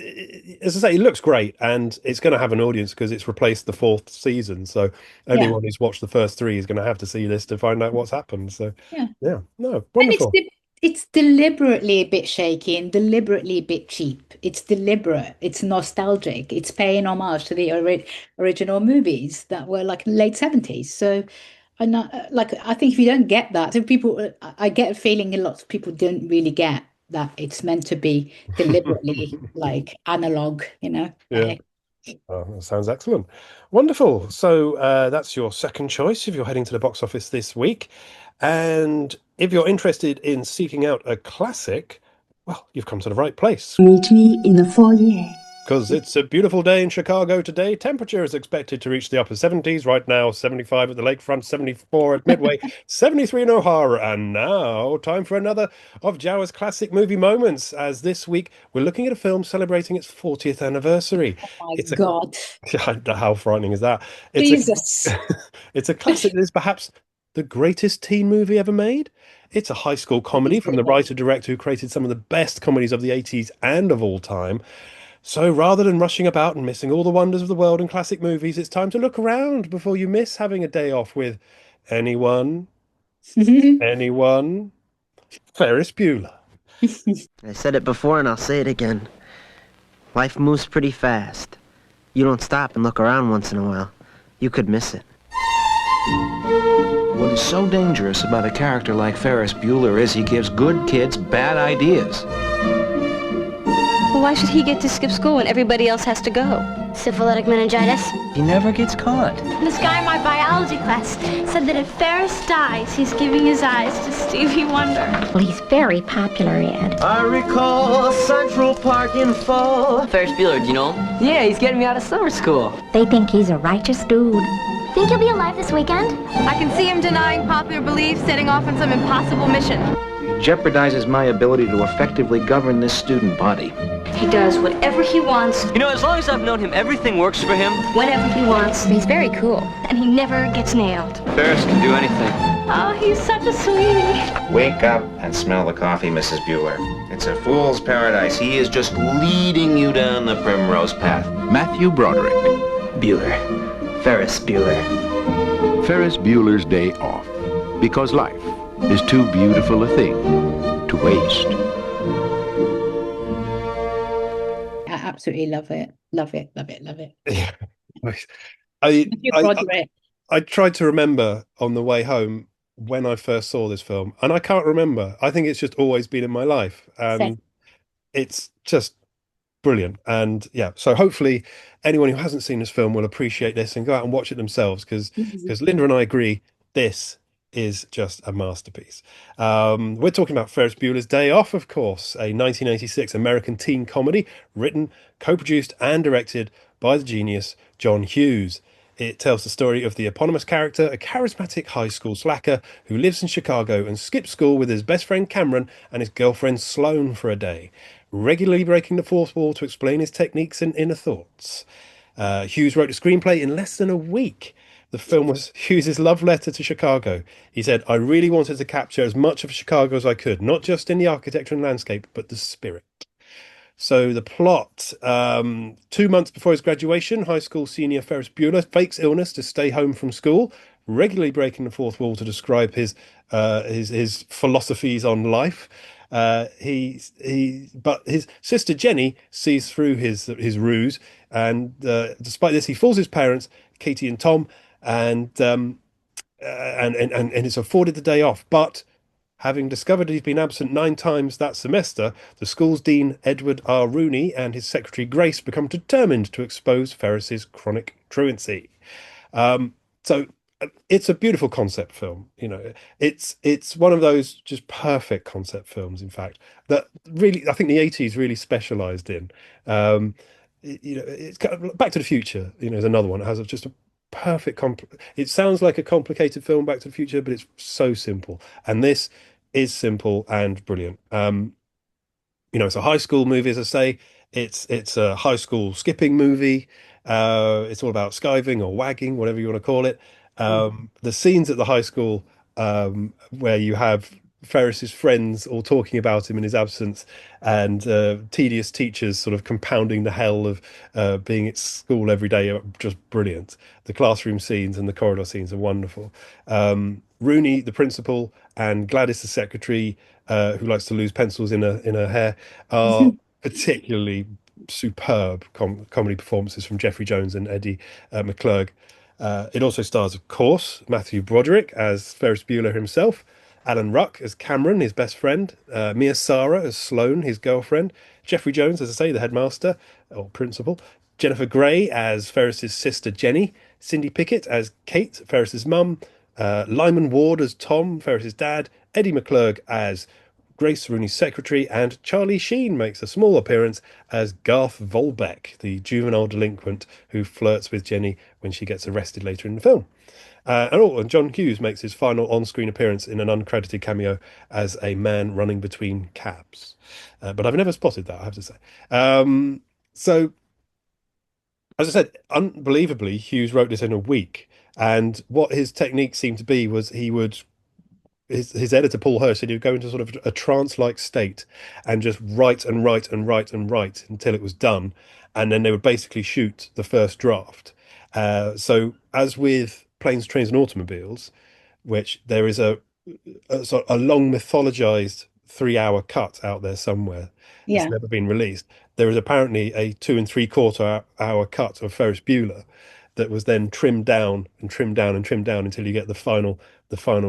S3: as I say, it looks great, and it's going to have an audience because it's replaced the 4th season. So anyone who's watched the first 3 is going to have to see this to find out what's happened. So yeah, no, wonderful.
S4: And it's deliberately a bit shaky and deliberately a bit cheap. It's deliberate. It's nostalgic. It's paying homage to the original movies that were like late 70s. So, I think if you don't get that, so I get a feeling a lot of people don't really get that it's meant to be deliberately like analog, you know.
S3: Yeah. Oh, that sounds excellent. Wonderful. So that's your second choice if you're heading to the box office this week. And if you're interested in seeking out a classic, well, you've come to the right place.
S2: Meet me in the foyer.
S3: Because it's a beautiful day in Chicago today. Temperature is expected to reach the upper 70s. Right now, 75 at the lakefront, 74 at Midway, 73 in O'Hara. And now, time for another of Jawa's classic movie moments, as this week we're looking at a film celebrating its 40th anniversary.
S4: Oh my God.
S3: How frightening is that?
S4: Jesus.
S3: It's a classic that is perhaps the greatest teen movie ever made. It's a high school comedy from the writer-director who created some of the best comedies of the 80s and of all time. So rather than rushing about and missing all the wonders of the world and classic movies, it's time to look around before you miss having a day off with anyone? Ferris Bueller.
S16: I said it before and I'll say it again. Life moves pretty fast. You don't stop and look around once in a while, you could miss it.
S17: What is so dangerous about a character like Ferris Bueller is he gives good kids bad ideas.
S18: Well, why should he get to skip school when everybody else has to go?
S9: Syphilitic meningitis?
S17: He never gets caught.
S19: This guy in my biology class said that if Ferris dies, he's giving his eyes to Stevie Wonder.
S9: Well, he's very popular, Ed.
S16: I recall Central Park in fall.
S20: Ferris Bueller, do you know him? Yeah, he's getting me out of summer school.
S9: They think he's a righteous dude. Think he'll be alive this weekend?
S18: I can see him denying popular belief, setting off on some impossible mission.
S17: He jeopardizes my ability to effectively govern this student body.
S18: He does whatever he wants.
S20: You know, as long as I've known him, everything works for him.
S18: Whenever he wants.
S9: He's very cool.
S18: And he never gets nailed.
S20: Ferris can do anything.
S19: Oh, he's such a sweetie.
S17: Wake up and smell the coffee, Mrs. Bueller. It's a fool's paradise. He is just leading you down the primrose path.
S14: Matthew Broderick.
S20: Bueller. Ferris Bueller.
S14: Ferris Bueller's Day Off. Because life is too beautiful a thing to waste.
S4: I absolutely love it. Love it, love it, love it.
S3: Yeah. I tried to remember on the way home when I first saw this film, and I can't remember. I think it's just always been in my life, and it's just brilliant. And yeah, so hopefully anyone who hasn't seen this film will appreciate this and go out and watch it themselves, because Linda and I agree this is just a masterpiece. We're talking about Ferris Bueller's Day Off, of course, a 1986 American teen comedy written, co-produced and directed by the genius John Hughes. It tells the story of the eponymous character, a charismatic high school slacker who lives in Chicago and skips school with his best friend Cameron and his girlfriend Sloane for a day, regularly breaking the fourth wall to explain his techniques and inner thoughts. Hughes wrote a screenplay in less than a week. The film was Hughes' love letter to Chicago. He said, I really wanted to capture as much of Chicago as I could, not just in the architecture and landscape, but the spirit. So the plot, 2 months before his graduation, high school senior Ferris Bueller fakes illness to stay home from school, regularly breaking the fourth wall to describe his philosophies on life. But his sister Jenny sees through his ruse, and despite this, he fools his parents, Katie and Tom, and is afforded the day off. But having discovered he's been absent 9 times that semester, the school's dean, Edward R. Rooney, and his secretary, Grace, become determined to expose Ferris's chronic truancy. So it's a beautiful concept film. It's one of those just perfect concept films, in fact, that really, I think the 80s really specialized in. It's Back to the Future, is another one. It has just a perfect it sounds like a complicated film, Back to the Future, but it's so simple. And this is simple and brilliant. It's a high school movie, as I say. It's a high school skipping movie. It's all about skiving or wagging, whatever you want to call it. The scenes at the high school, where you have Ferris's friends all talking about him in his absence, and tedious teachers sort of compounding the hell of being at school every day, are just brilliant. The classroom scenes and the corridor scenes are wonderful. Rooney, the principal, and Gladys, the secretary, who likes to lose pencils in her hair, are particularly superb comedy performances from Jeffrey Jones and Eddie McClurg. It also stars, of course, Matthew Broderick as Ferris Bueller himself, Alan Ruck as Cameron, his best friend, Mia Sara as Sloane, his girlfriend, Jeffrey Jones, as I say, the headmaster or principal, Jennifer Grey as Ferris's sister Jenny, Cindy Pickett as Kate, Ferris's mum, Lyman Ward as Tom, Ferris's dad, Eddie McClurg as Grace, Rooney's secretary, and Charlie Sheen makes a small appearance as Garth Volbeck, the juvenile delinquent who flirts with Jenny when she gets arrested later in the film. And John Hughes makes his final on-screen appearance in an uncredited cameo as a man running between cabs. But I've never spotted that, I have to say. So, as I said, unbelievably, Hughes wrote this in a week. And what his technique seemed to be was his editor, Paul Hirsch, said he would go into sort of a trance-like state and just write and write and write and write until it was done. And then they would basically shoot the first draft. So as with Planes, Trains and Automobiles, which there is a long mythologized 3-hour cut out there somewhere.
S4: Yeah.
S3: It's never been released. There is apparently a 2 3/4 hour cut of Ferris Bueller that was then trimmed down and trimmed down and trimmed down until you get the final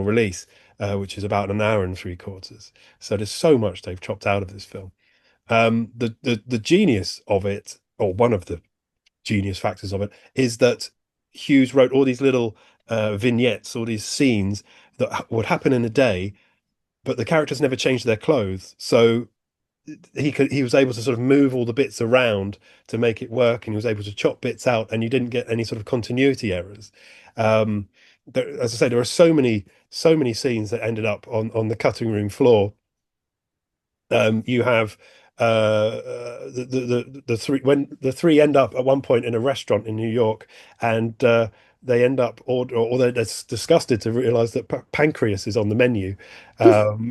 S3: release, which is about 1 hour and 3/4. So there's so much they've chopped out of this film. The genius of it, or one of the genius factors of it, is that Hughes wrote all these little vignettes, all these scenes that would happen in a day, but the characters never changed their clothes. So he was able to sort of move all the bits around to make it work, and he was able to chop bits out, and you didn't get any sort of continuity errors. As I say, there are so many scenes that ended up on the cutting room floor. You have the three end up at one point in a restaurant in New York, and they end up or they're disgusted to realize that pancreas is on the menu,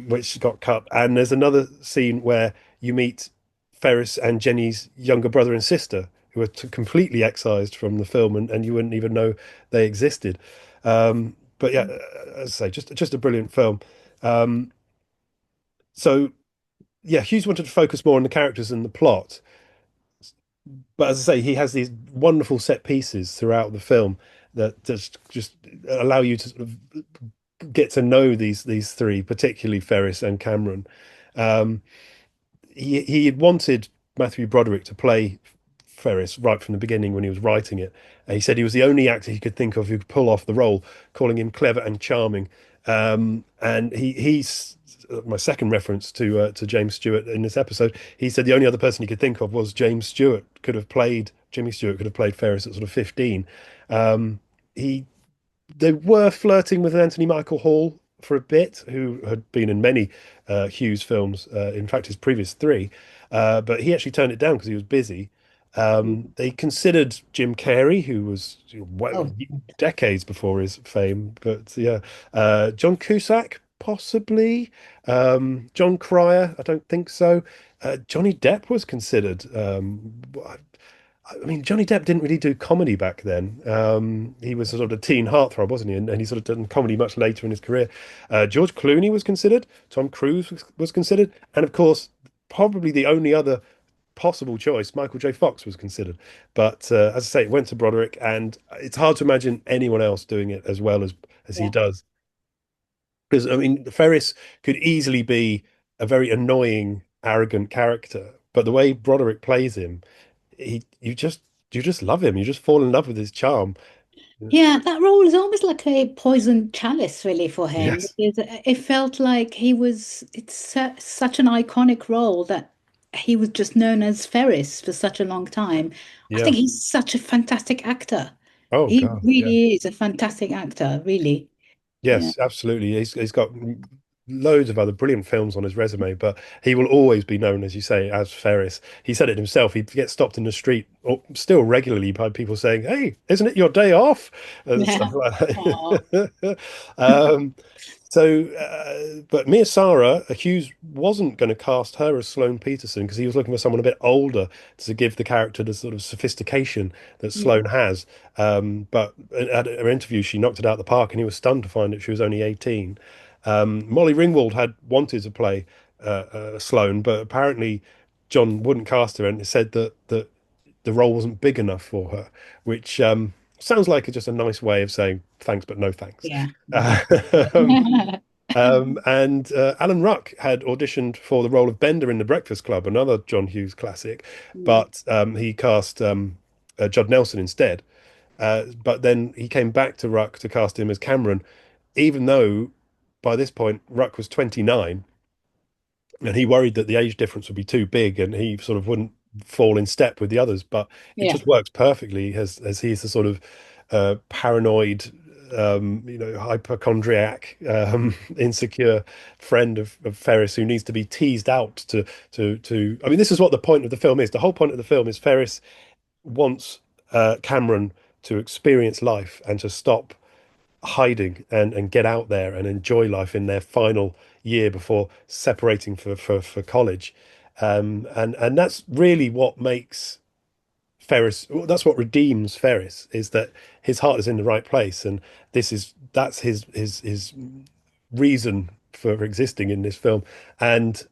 S3: which got cut. And there's another scene where you meet Ferris and Jenny's younger brother and sister, who are completely excised from the film, and you wouldn't even know they existed. But yeah, as I say, just a brilliant film. So yeah, Hughes wanted to focus more on the characters and the plot. But as I say, he has these wonderful set pieces throughout the film that just allow you to sort of get to know these three, particularly Ferris and Cameron. He had wanted Matthew Broderick to play Ferris right from the beginning when he was writing it. He said he was the only actor he could think of who could pull off the role, calling him clever and charming. And he's my second reference to James Stewart in this episode. He said the only other person he could think of was Jimmy Stewart could have played Ferris at sort of 15. they were flirting with Anthony Michael Hall for a bit, who had been in many Hughes films, in fact, his previous three, but he actually turned it down because he was busy. They considered Jim Carrey, who was decades before his fame, but yeah, John Cusack, possibly. John Cryer, I don't think so. Johnny Depp was considered. I mean, Johnny Depp didn't really do comedy back then. He was sort of a teen heartthrob, wasn't he? And he sort of done comedy much later in his career. George Clooney was considered. Tom Cruise was considered. And of course, probably the only other possible choice, Michael J. Fox was considered. But as I say, it went to Broderick, and it's hard to imagine anyone else doing it as well as he does. Because, I mean, Ferris could easily be a very annoying, arrogant character. But the way Broderick plays him, you just love him. You just fall in love with his charm.
S4: Yeah, that role is almost like a poisoned chalice, really, for him.
S3: Yes.
S4: Because it felt like such an iconic role that he was just known as Ferris for such a long time. I
S3: Yeah.
S4: think he's such a fantastic actor.
S3: Oh
S4: He
S3: God, yeah.
S4: really is a fantastic actor, really.
S3: Yes, absolutely. He's got loads of other brilliant films on his resume, but he will always be known, as you say, as Ferris. He said it himself. He'd get stopped in the street, or still regularly, by people saying, "Hey, isn't it your day off?" and stuff like that. But Mia Sara, Hughes wasn't going to cast her as Sloane Peterson because he was looking for someone a bit older to give the character the sort of sophistication that Sloane has. But at her interview, she knocked it out of the park, and he was stunned to find that she was only 18. Molly Ringwald had wanted to play Sloane, but apparently John wouldn't cast her, and said that the role wasn't big enough for her, which sounds like just a nice way of saying thanks, but no thanks.
S4: Yeah.
S3: And Alan Ruck had auditioned for the role of Bender in The Breakfast Club, another John Hughes classic, but he cast Judd Nelson instead. But then he came back to Ruck to cast him as Cameron, even though by this point Ruck was 29, and he worried that the age difference would be too big and he sort of wouldn't fall in step with the others. But it just works perfectly as he's the sort of paranoid, hypochondriac, insecure friend of Ferris, who needs to be teased out to I mean, this is what the point of the film is. The whole point of the film is Ferris wants Cameron to experience life and to stop hiding and get out there and enjoy life in their final year before separating for college. And that's really what makes Ferris, that's what redeems Ferris, is that his heart is in the right place, and that's his reason for existing in this film. And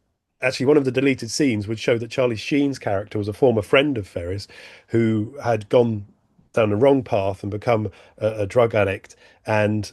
S3: actually, one of the deleted scenes would show that Charlie Sheen's character was a former friend of Ferris who had gone down the wrong path and become a drug addict, and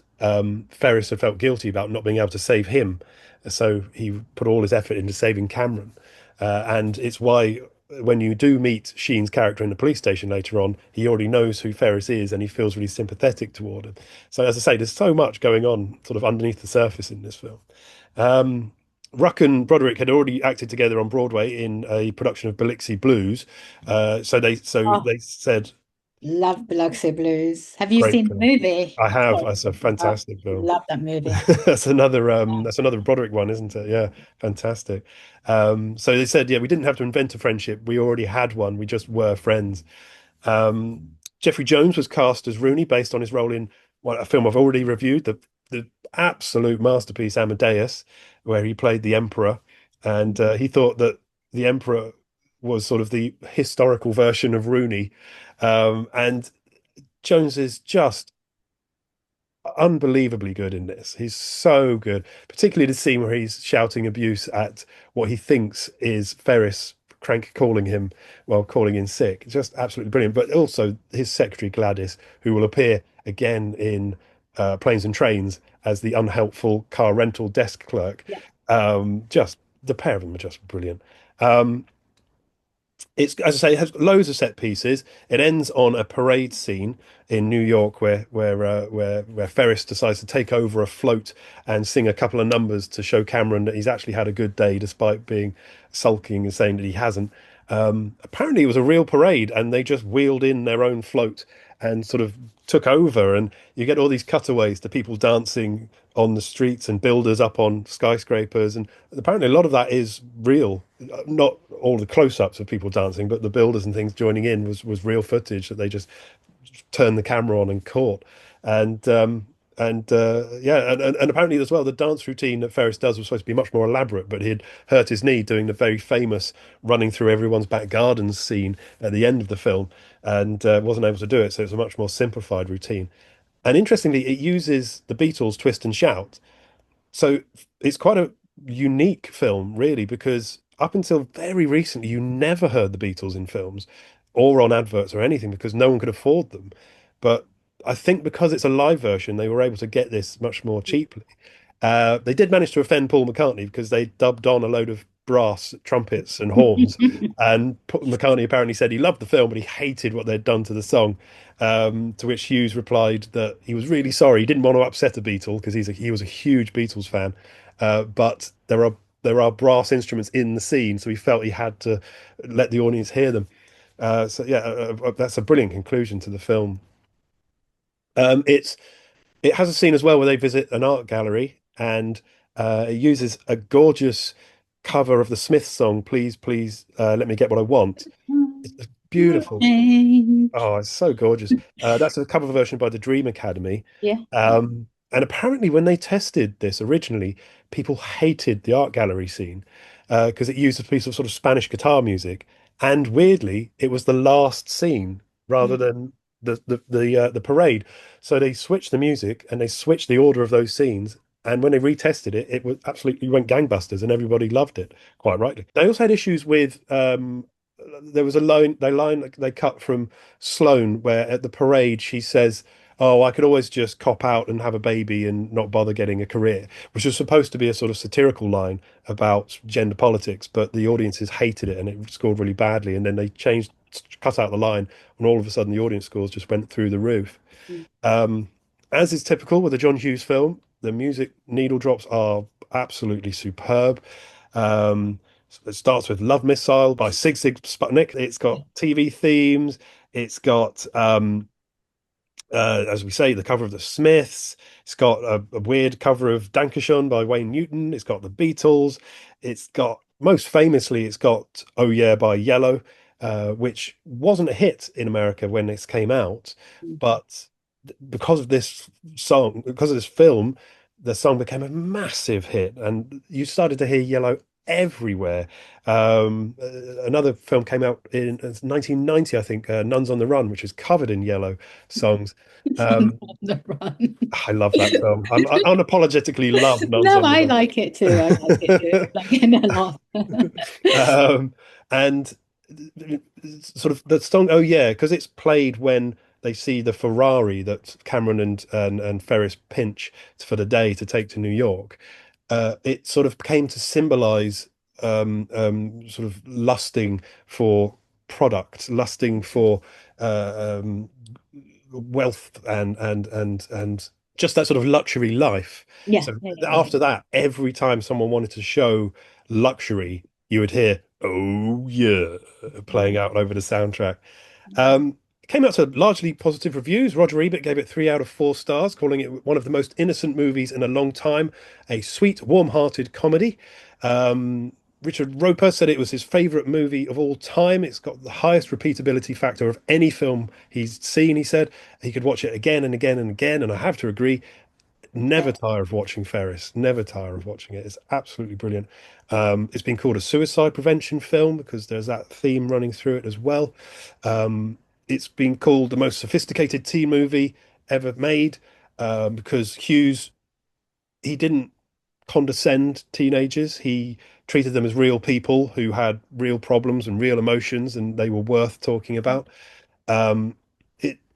S3: Ferris had felt guilty about not being able to save him, so he put all his effort into saving Cameron. And it's why when you do meet Sheen's character in the police station later on, he already knows who Ferris is and he feels really sympathetic toward him. So as I say, there's so much going on sort of underneath the surface in this film. Ruck and Broderick had already acted together on Broadway in a production of Biloxi Blues. So they said,
S4: Love Biloxi Blues. Have you
S3: great
S4: seen
S3: film.
S4: the movie?
S3: I have. That's a fantastic film.
S4: Love that movie.
S3: That's another Broderick one, isn't it? Yeah, fantastic. So they said, yeah, we didn't have to invent a friendship. We already had one. We just were friends. Jeffrey Jones was cast as Rooney based on his role in a film I've already reviewed, the absolute masterpiece Amadeus, where he played the Emperor. And he thought that the Emperor was sort of the historical version of Rooney. And Jones is just unbelievably good in this. He's so good, particularly the scene where he's shouting abuse at what he thinks is Ferris crank calling him while calling in sick. Just absolutely brilliant. But also his secretary Gladys, who will appear again in Planes and Trains as the unhelpful car rental desk clerk. Just the pair of them are just brilliant. It's, as I say, it has loads of set pieces. It ends on a parade scene in New York where Ferris decides to take over a float and sing a couple of numbers to show Cameron that he's actually had a good day, despite being sulking and saying that he hasn't. Apparently it was a real parade, and they just wheeled in their own float and sort of took over. And you get all these cutaways to people dancing on the streets and builders up on skyscrapers. And apparently a lot of that is real. Not all the close-ups of people dancing, but the builders and things joining in was real footage that they just turned the camera on and caught. And yeah, and apparently as well, the dance routine that Ferris does was supposed to be much more elaborate, but he'd hurt his knee doing the very famous running through everyone's back gardens scene at the end of the film, and wasn't able to do it. So it's a much more simplified routine. And interestingly, it uses the Beatles' Twist and Shout. So it's quite a unique film, really, because up until very recently, you never heard the Beatles in films or on adverts or anything because no one could afford them. But I think because it's a live version, they were able to get this much more cheaply. They did manage to offend Paul McCartney because they dubbed on a load of brass trumpets and horns. And McCartney apparently said he loved the film, but he hated what they'd done to the song. To which Hughes replied that he was really sorry. He didn't want to upset a Beatle because he was a huge Beatles fan. But there are brass instruments in the scene, so he felt he had to let the audience hear them. So yeah, that's a brilliant conclusion to the film. It has a scene as well where they visit an art gallery, and it uses a gorgeous cover of the Smiths song, Please, Please, Let Me Get What I Want. It's beautiful. Oh, it's so gorgeous. That's a cover version by the Dream Academy.
S4: Yeah.
S3: And apparently when they tested this originally, people hated the art gallery scene because it used a piece of sort of Spanish guitar music. And weirdly, it was the last scene rather than the parade. So they switched the music and they switched the order of those scenes. And when they retested it, it was absolutely went gangbusters and everybody loved it, quite rightly. They also had issues with there was a line they cut from Sloane where at the parade she says, "Oh, I could always just cop out and have a baby and not bother getting a career," which was supposed to be a sort of satirical line about gender politics, but the audiences hated it and it scored really badly. And then they cut out the line, and all of a sudden the audience scores just went through the roof. As is typical with a John Hughes film, the music needle drops are absolutely superb. It starts with Love Missile by Sig Sig Sputnik. It's got TV themes. It's got as we say, the cover of the Smiths. It's got a weird cover of Dankeschön by Wayne Newton. It's got the Beatles. It's got, most famously, it's got Oh Yeah by Yellow, which wasn't a hit in America when this came out. But because of this song, because of this film, the song became a massive hit. And you started to hear Yellow everywhere. Another film came out in 1990, I think, Nuns on the Run, which is covered in Yellow songs. I love that film. I unapologetically love Nuns on the Run.
S4: I like it too. I like it too. Like in a lot.
S3: And sort of the song, Oh Yeah, because it's played when they see the Ferrari that Cameron and Ferris pinch for the day to take to New York. It sort of came to symbolize sort of lusting for product, lusting for wealth and just that sort of luxury life.
S4: Yeah.
S3: So after that, every time someone wanted to show luxury, you would hear "Oh Yeah" playing out over the soundtrack. It came out to largely positive reviews. Roger Ebert gave it 3 out of 4 stars, calling it one of the most innocent movies in a long time, a sweet, warm-hearted comedy. Richard Roper said it was his favourite movie of all time. It's got the highest repeatability factor of any film he's seen, he said. He could watch it again and again and again, and I have to agree, never tire of watching Ferris, never tire of watching it. It's absolutely brilliant. It's been called a suicide prevention film because there's that theme running through it as well. It's been called the most sophisticated teen movie ever made because Hughes, he didn't condescend teenagers. He treated them as real people who had real problems and real emotions, and they were worth talking about.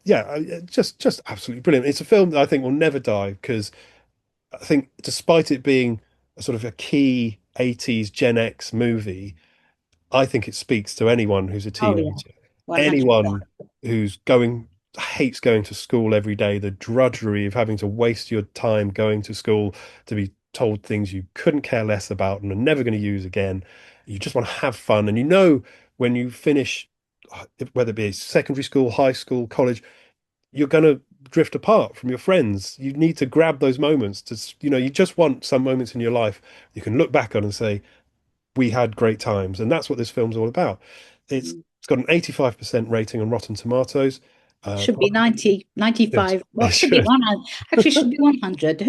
S3: Just absolutely brilliant. It's a film that I think will never die because I think despite it being a sort of a key 80s Gen X movie, I think it speaks to anyone who's a teenager. Anyone who's hates going to school every day, the drudgery of having to waste your time going to school to be told things you couldn't care less about and are never going to use again. You just want to have fun. And when you finish, whether it be secondary school, high school, college, you're going to drift apart from your friends. You need to grab those moments you just want some moments in your life you can look back on and say, we had great times. And that's what this film's all about. It's got an 85% rating on Rotten Tomatoes.
S4: Should be 90, 95. Well,
S3: It
S4: should be
S3: should.
S4: 100. Actually, should be 100.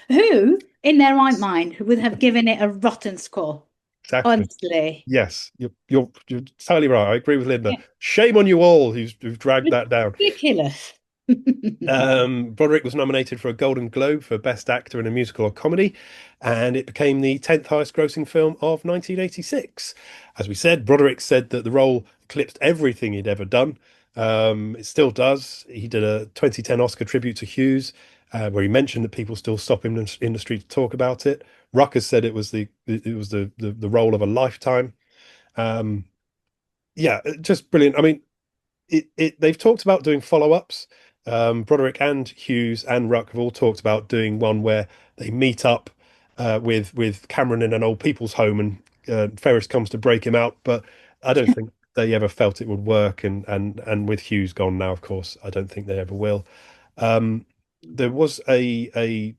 S4: Who in their right mind would have given it a rotten score?
S3: Exactly.
S4: Honestly.
S3: Yes, you're totally right. I agree with Linda. Shame on you all who've dragged that down.
S4: Ridiculous.
S3: Broderick was nominated for a Golden Globe for Best Actor in a Musical or Comedy, and it became the 10th highest grossing film of 1986. As we said, Broderick said that the role eclipsed everything he'd ever done. It still does. He did a 2010 Oscar tribute to Hughes, where he mentioned that people still stop him in the street to talk about it. Ruck has said it was the role of a lifetime. Yeah, just brilliant. I mean, they've talked about doing follow-ups. Broderick and Hughes and Ruck have all talked about doing one where they meet up with Cameron in an old people's home, and Ferris comes to break him out. But I don't think they ever felt it would work. And with Hughes gone now, of course, I don't think they ever will. There was a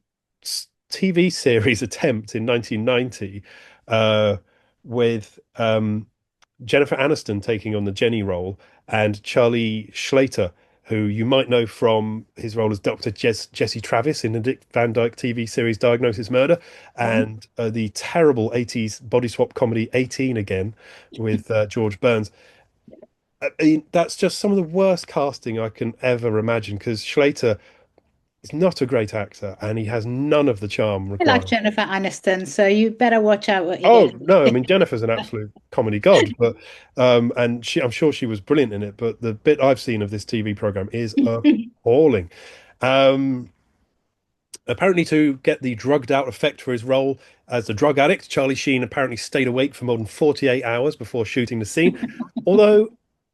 S3: TV series attempt in 1990 with Jennifer Aniston taking on the Jenny role, and Charlie Schlater, who you might know from his role as Dr. Jesse Travis in the Dick Van Dyke TV series Diagnosis Murder, and the terrible 80s body swap comedy 18 Again with George Burns. I mean, that's just some of the worst casting I can ever imagine, because Schlater is not a great actor and he has none of the charm
S4: I
S3: required.
S4: like Jennifer Aniston, so you better watch out what you
S3: Oh
S4: do.
S3: no, I mean Jennifer's an absolute comedy god, but and I'm sure she was brilliant in it, but the bit I've seen of this TV program is appalling. Apparently, to get the drugged out effect for his role as the drug addict, Charlie Sheen apparently stayed awake for more than 48 hours before shooting the scene. Although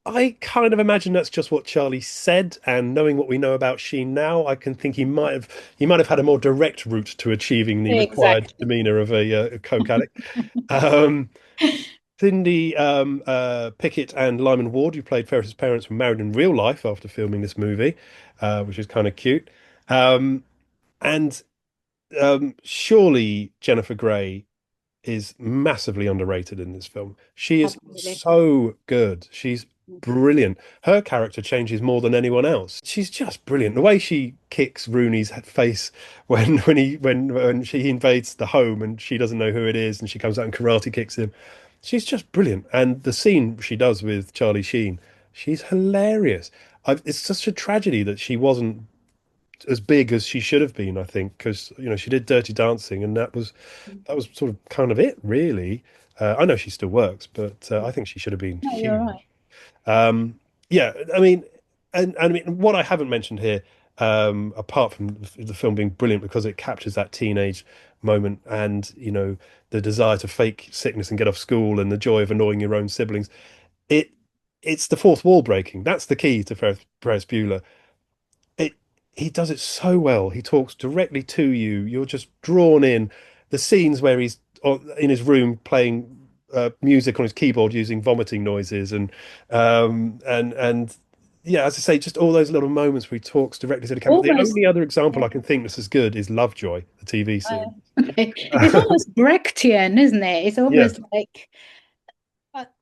S3: I kind of imagine that's just what Charlie said, and knowing what we know about Sheen now, I can think he might have had a more direct route to achieving the required demeanor of a coke addict. Cindy Pickett and Lyman Ward, who played Ferris's parents, were married in real life after filming this movie, which is kind of cute. And surely Jennifer Grey is massively underrated in this film. She is so good. She's brilliant. Her character changes more than anyone else. She's just brilliant. The way she kicks Rooney's face when she invades the home and she doesn't know who it is, and she comes out and karate kicks him. She's just brilliant. And the scene she does with Charlie Sheen, she's hilarious. It's such a tragedy that she wasn't as big as she should have been, I think, because she did Dirty Dancing, and that was sort of kind of it, really. I know she still works, but I think she should have been huge.
S4: You're right.
S3: Yeah, I mean, and I mean, what I haven't mentioned here, apart from the film being brilliant because it captures that teenage moment and the desire to fake sickness and get off school and the joy of annoying your own siblings, it's the fourth wall breaking. That's the key to Ferris Bueller. He does it so well. He talks directly to you. You're just drawn in. The scenes where he's in his room playing music on his keyboard using vomiting noises, and yeah, as I say, just all those little moments where he talks directly to the camera. The only other example I can think that's as good is Lovejoy, the TV series.
S4: It's almost Brechtian, isn't it? It's almost like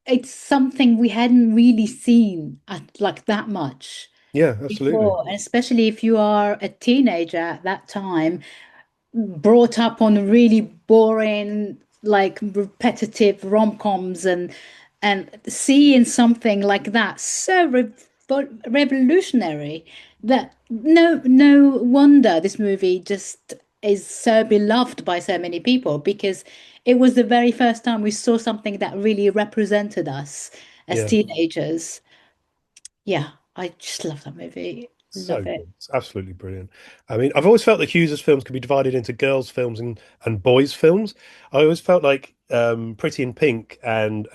S4: it's something we hadn't really seen like that much.
S3: Yeah, absolutely.
S4: Before, and especially if you are a teenager at that time, brought up on really boring, like repetitive rom-coms, and seeing something like that so revolutionary that no wonder this movie just is so beloved by so many people, because it was the very first time we saw something that really represented us as teenagers. Yeah, I just love that movie. Love it.
S3: It's absolutely brilliant. I mean, I've always felt that Hughes's films can be divided into girls' films and boys' films. I always felt like Pretty in Pink and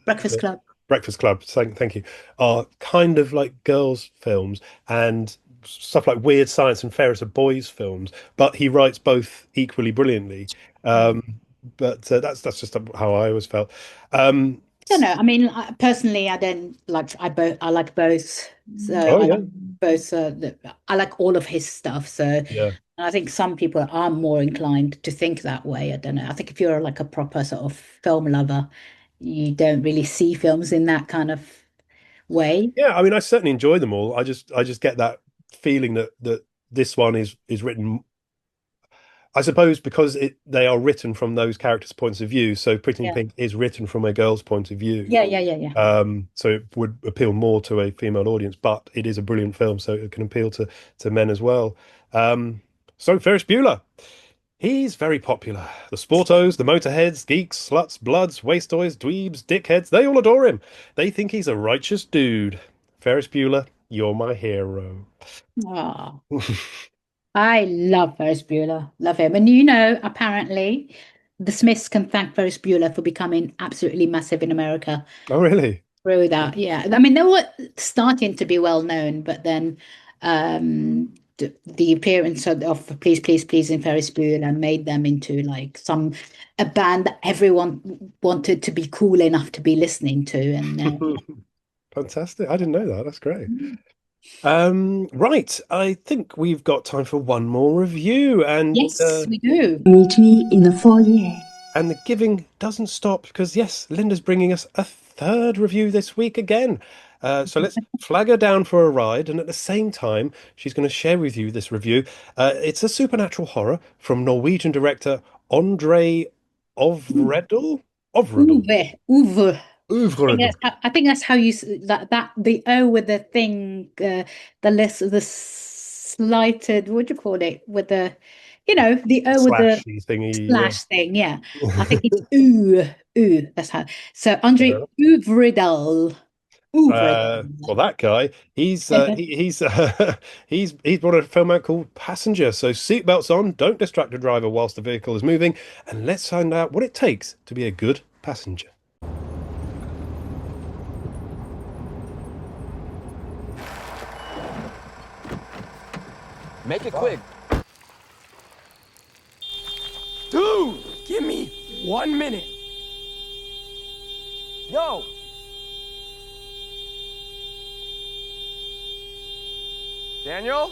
S4: Breakfast Club.
S3: Breakfast Club, thank you, are kind of like girls' films, and stuff like Weird Science and Ferris are boys' films, but he writes both equally brilliantly. But that's just how I always felt.
S4: don't know. I mean, personally, I don't like. I like both. So
S3: Oh
S4: I
S3: yeah,
S4: like both. I like all of his stuff. So
S3: yeah.
S4: I think some people are more inclined to think that way. I don't know. I think if you're like a proper sort of film lover, you don't really see films in that kind of way.
S3: Yeah, I mean, I certainly enjoy them all. I just get that feeling that this one is written, I suppose, because they are written from those characters' points of view. So Pretty in
S4: Yeah.
S3: Pink is written from a girl's point of view.
S4: Yeah.
S3: So it would appeal more to a female audience, but it is a brilliant film, so it can appeal to men as well. So Ferris Bueller, he's very popular. The sportos, the motorheads, geeks, sluts, bloods, wastoids, dweebs, dickheads, they all adore him. They think he's a righteous dude. Ferris Bueller, you're my hero.
S4: Oh, I love Ferris Bueller. Love him. And apparently the Smiths can thank Ferris Bueller for becoming absolutely massive in America
S3: Oh, really?
S4: through that. Yeah. I mean, they were starting to be well known, but then the appearance of Please, Please, Please in Ferris Bueller made them into like a band that everyone wanted to be cool enough to be listening to. And
S3: Fantastic. I didn't know that. That's great. Right. I think we've got time for one more review, and
S4: yes, we do.
S2: Meet me in the foyer.
S3: And the giving doesn't stop because, yes, Linda's bringing us a third review this week again. So let's flag her down for a ride. And at the same time, she's going to share with you this review. It's a supernatural horror from Norwegian director André Øvredal.
S4: Øvredal. I think that's how you that the O with the thing, the slighted. What do you call it? With the, the O with the
S3: thingy,
S4: slash thing. Yeah, I think it's ooh. That's how. So André Øvredal.
S3: Well, that guy, he's brought a film out called Passenger. So seatbelts on, don't distract a driver whilst the vehicle is moving, and let's find out what it takes to be a good passenger.
S7: Make it quick. Dude, give me 1 minute. Yo. Daniel?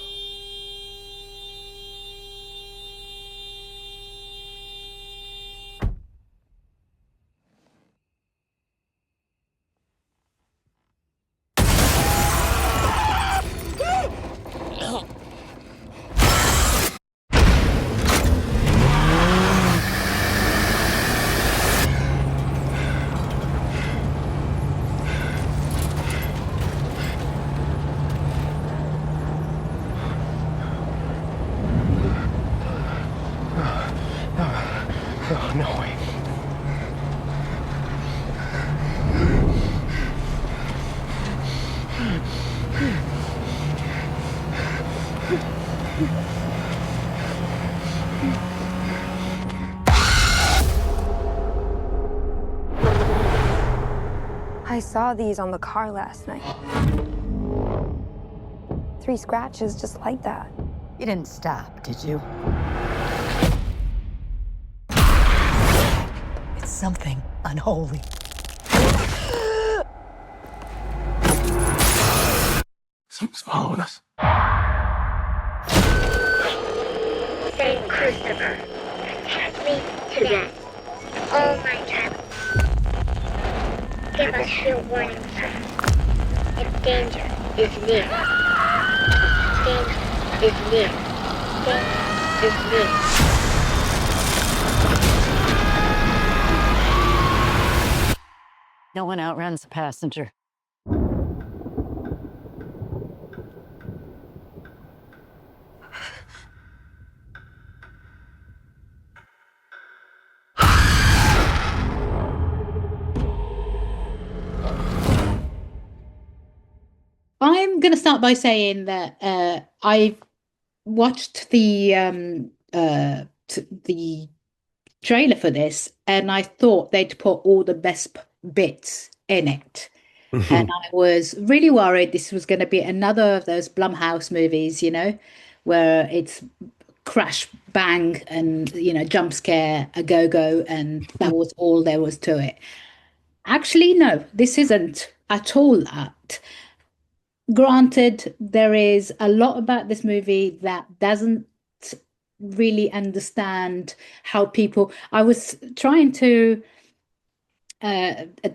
S21: I saw these on the car last night. 3 scratches just like that.
S22: You didn't stop, did you? It's something unholy.
S7: Something's following us.
S9: Saint Christopher, protect me today. All my travels. Give us your warning sign. If danger is near. Danger is near. Danger is near.
S22: No one outruns a passenger.
S4: I'm going to start by saying that I watched the trailer for this, and I thought they'd put all the best bits in it. And I was really worried this was going to be another of those Blumhouse movies, where it's crash, bang, and, jump scare, a go-go, and that was all there was to it. Actually, no, this isn't at all that. Granted, there is a lot about this movie that doesn't really understand how people. I was trying to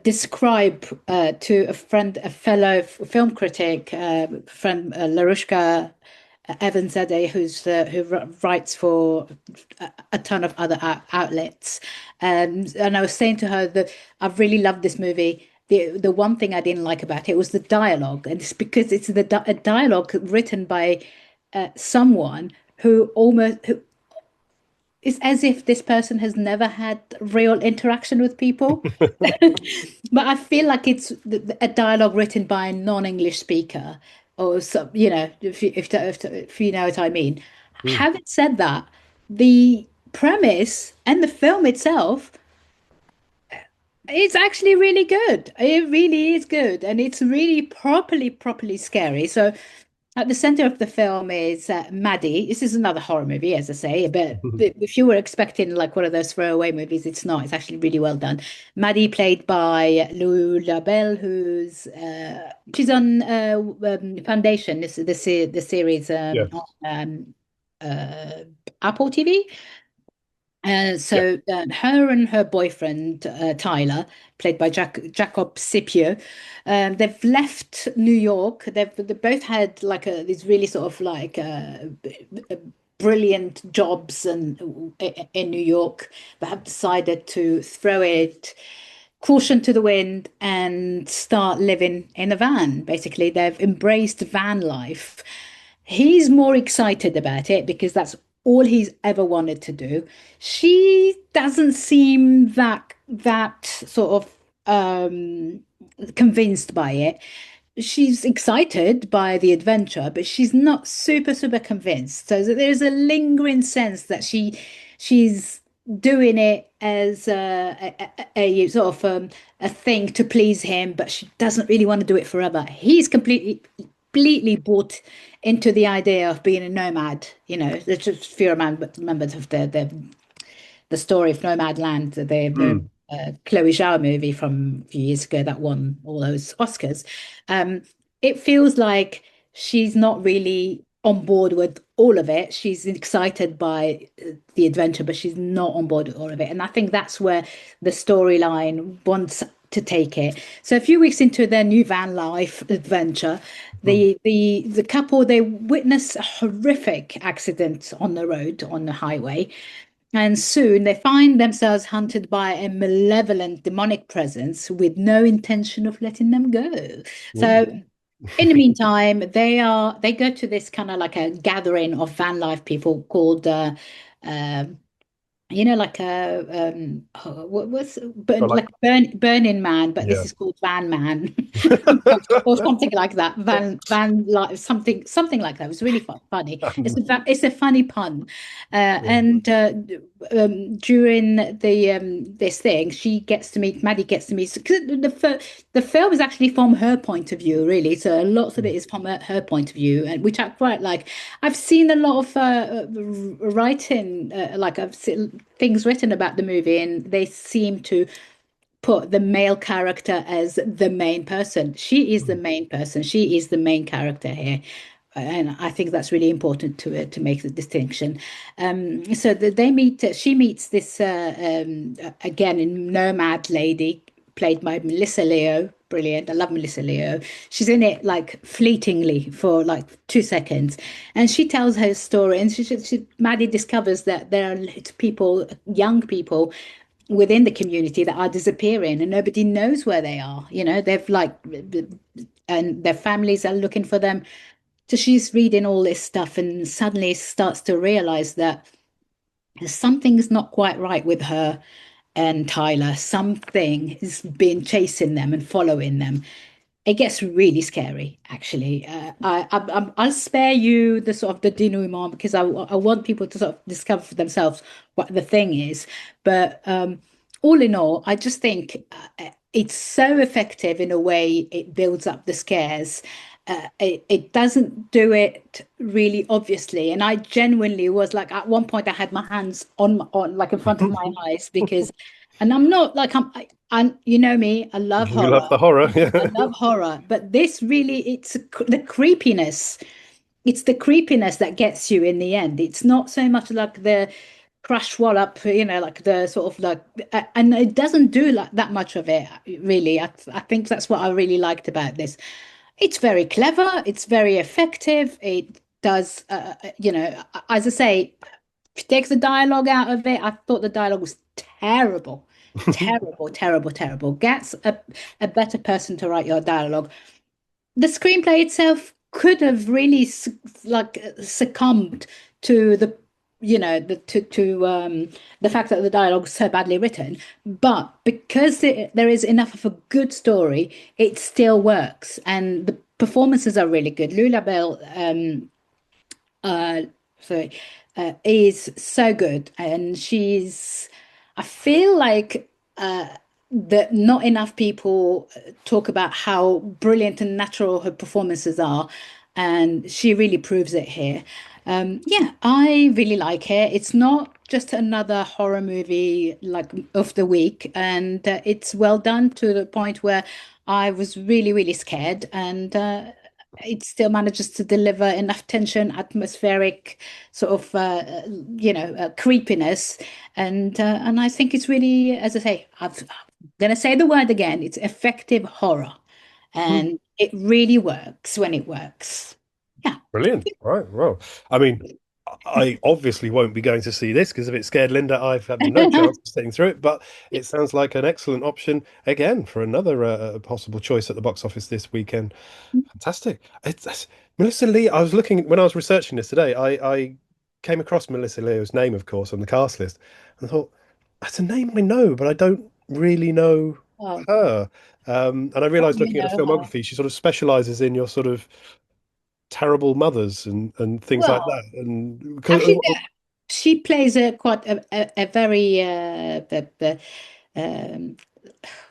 S4: describe to a fellow film critic, friend Larushka Evanzadeh, who writes for a ton of other outlets, and I was saying to her that I've really loved this movie. The one thing I didn't like about it was the dialogue, and it's because it's a dialogue written by someone who it's as if this person has never had real interaction with people. But I feel like it's a dialogue written by a non-English speaker, or some, if you know what I mean. Having said that, the premise and the film itself, it's actually really good. It really is good, and it's really properly scary. So at the center of the film is Maddie. This is another horror movie, as I say, but if you were expecting like one of those throwaway movies, it's not. It's actually really well done. Maddie, played by Llobell, who's she's on Foundation. The series on Apple TV. Her and her boyfriend Tyler, played by Jacob Scipio, they've left New York. They both had like these really sort of like brilliant jobs in New York, but have decided to throw it caution to the wind and start living in a van. Basically, they've embraced van life. He's more excited about it because that's all he's ever wanted to do. She doesn't seem that sort of convinced by it. She's excited by the adventure, but she's not super convinced. So there's a lingering sense that she's doing it as a sort of a thing to please him, but she doesn't really want to do it forever. He's completely bought into the idea of being a nomad. There's just few members of the story of Nomadland, the Chloe Zhao movie from a few years ago that won all those Oscars. It feels like she's not really on board with all of it. She's excited by the adventure, but she's not on board with all of it. And I think that's where the storyline wants to take it. So a few weeks into their new van life adventure, the couple, they witness a horrific accident on the road, on the highway, and soon they find themselves hunted by a malevolent demonic presence with no intention of letting them go. So in the meantime, they go to this kind of like a gathering of van life people called like Burning Man, but this is called Van Man, or something like that. Van like something like that. It was really funny. It's a funny pun, and during this thing, Maddie gets to meet. The film is actually from her point of view, really. So lots of it is from her point of view, and which I quite like. I've seen a lot of writing, I've seen things written about the movie, and they seem to put the male character as the main person. She is the main person. She is the main character here. And I think that's really important to make the distinction. So they meet. She meets this again nomad lady played by Melissa Leo. Brilliant. I love Melissa Leo. She's in it like fleetingly for like 2 seconds, and she tells her story. And Maddie discovers that there are people, young people within the community that are disappearing, and nobody knows where they are. They've and their families are looking for them. So she's reading all this stuff and suddenly starts to realize that something's not quite right with her and Tyler. Something has been chasing them and following them. It gets really scary, actually. I'll spare you the sort of the denouement because I want people to sort of discover for themselves what the thing is. But all in all, I just think it's so effective in a way. It builds up the scares. It doesn't do it really obviously, and I genuinely was like, at one point I had my hands on like in front of my eyes because And I'm not like and you know me, I love
S3: You
S4: horror.
S3: love the horror, yeah.
S4: I love horror, but this really, it's the creepiness. It's the creepiness that gets you in the end. It's not so much like the crash wallop, like the sort of like, and it doesn't do like that much of it, really. I think that's what I really liked about this. It's very clever. It's very effective. It does, as I say, if it takes the dialogue out of it, I thought the dialogue was terrible. Terrible, terrible, terrible. Gets a better person to write your dialogue. The screenplay itself could have really succumbed to the fact that the dialogue is so badly written, but because there is enough of a good story, it still works, and the performances are really good. Llobell is so good, and I feel like that not enough people talk about how brilliant and natural her performances are, and she really proves it here. I really like it. It's not just another horror movie like of the week, and it's well done to the point where I was really, really scared, and it still manages to deliver enough tension, atmospheric sort of creepiness, and I think it's really, as I say, I'm gonna say the word again, it's effective horror, and it really works when it works.
S3: Brilliant. Right. Well, I mean, I obviously won't be going to see this because if it scared Linda, I've had no chance of sitting through it. But it sounds like an excellent option again for another possible choice at the box office this weekend. Fantastic. Melissa Lee. I was looking when I was researching this today. I came across Melissa Leo's name, of course, on the cast list, and I thought that's a name I know, but I don't really know her. And I realised looking at her filmography, she sort of specialises in your sort of terrible mothers and things like that, and
S4: actually, she plays a very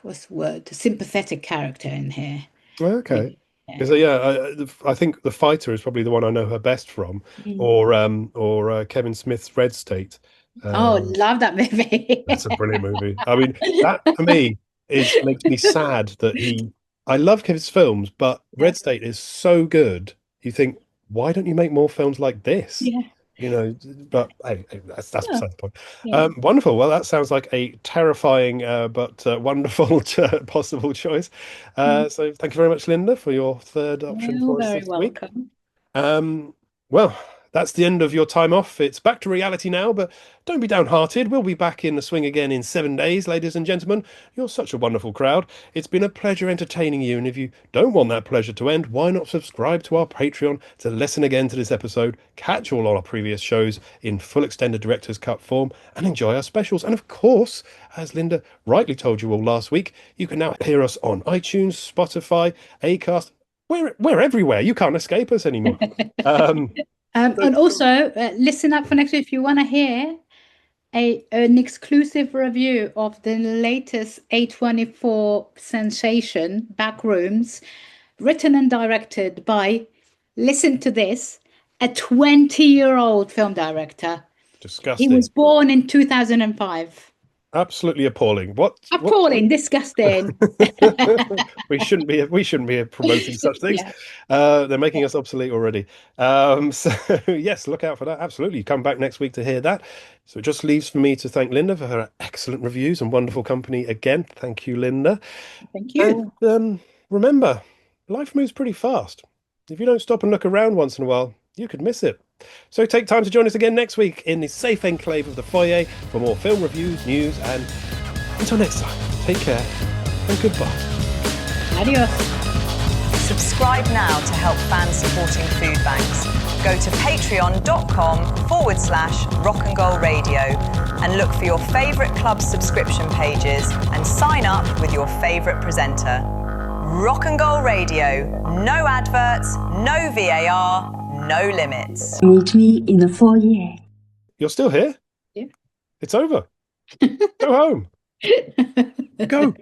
S4: what's the word, sympathetic character in here.
S3: Okay. I think The Fighter is probably the one I know her best from, or Kevin Smith's Red State.
S4: Love that movie.
S3: That's a brilliant movie. I mean, that for me makes me sad that I love his films, but Red State is so good. You think, why don't you make more films like this? Yeah. But hey, that's beside the point. Yeah. Wonderful. Well, that sounds like a terrifying but wonderful possible choice. So thank you very much, Linda, for your third option for us this week. Well, that's the end of your time off. It's back to reality now, but don't be downhearted. We'll be back in the swing again in 7 days, ladies and gentlemen. You're such a wonderful crowd. It's been a pleasure entertaining you, and if you don't want that pleasure to end, why not subscribe to our Patreon to listen again to this episode, catch all our previous shows in full extended director's cut form, and enjoy our specials. And of course, as Linda rightly told you all last week, you can now hear us on iTunes, Spotify, Acast. We're everywhere. You can't escape us anymore.
S4: And also, listen up for next week if you want to hear an exclusive review of the latest A24 sensation, Backrooms, written and directed by, listen to this, a 20-year-old film director.
S3: Disgusting.
S4: He was born in 2005.
S3: Absolutely appalling.
S4: Appalling, disgusting.
S3: we shouldn't be promoting such things. Yeah. They're making us obsolete already. So yes, look out for that. Absolutely. Come back next week to hear that. So it just leaves for me to thank Linda for her excellent reviews and wonderful company again. Thank you, Linda.
S4: Thank you.
S3: And remember, life moves pretty fast. If you don't stop and look around once in a while, you could miss it. So take time to join us again next week in the safe enclave of the Foyer for more film reviews, news, and until next time, take care and goodbye.
S4: Adios.
S1: Subscribe now to help fans supporting food banks. Go to patreon.com/Rock and Goal Radio and look for your favourite club subscription pages and sign up with your favourite presenter. Rock and Goal Radio. No adverts, no VAR, no limits.
S2: Meet me in the foyer.
S3: You're still here?
S4: Yeah.
S3: It's over. Go home. Go.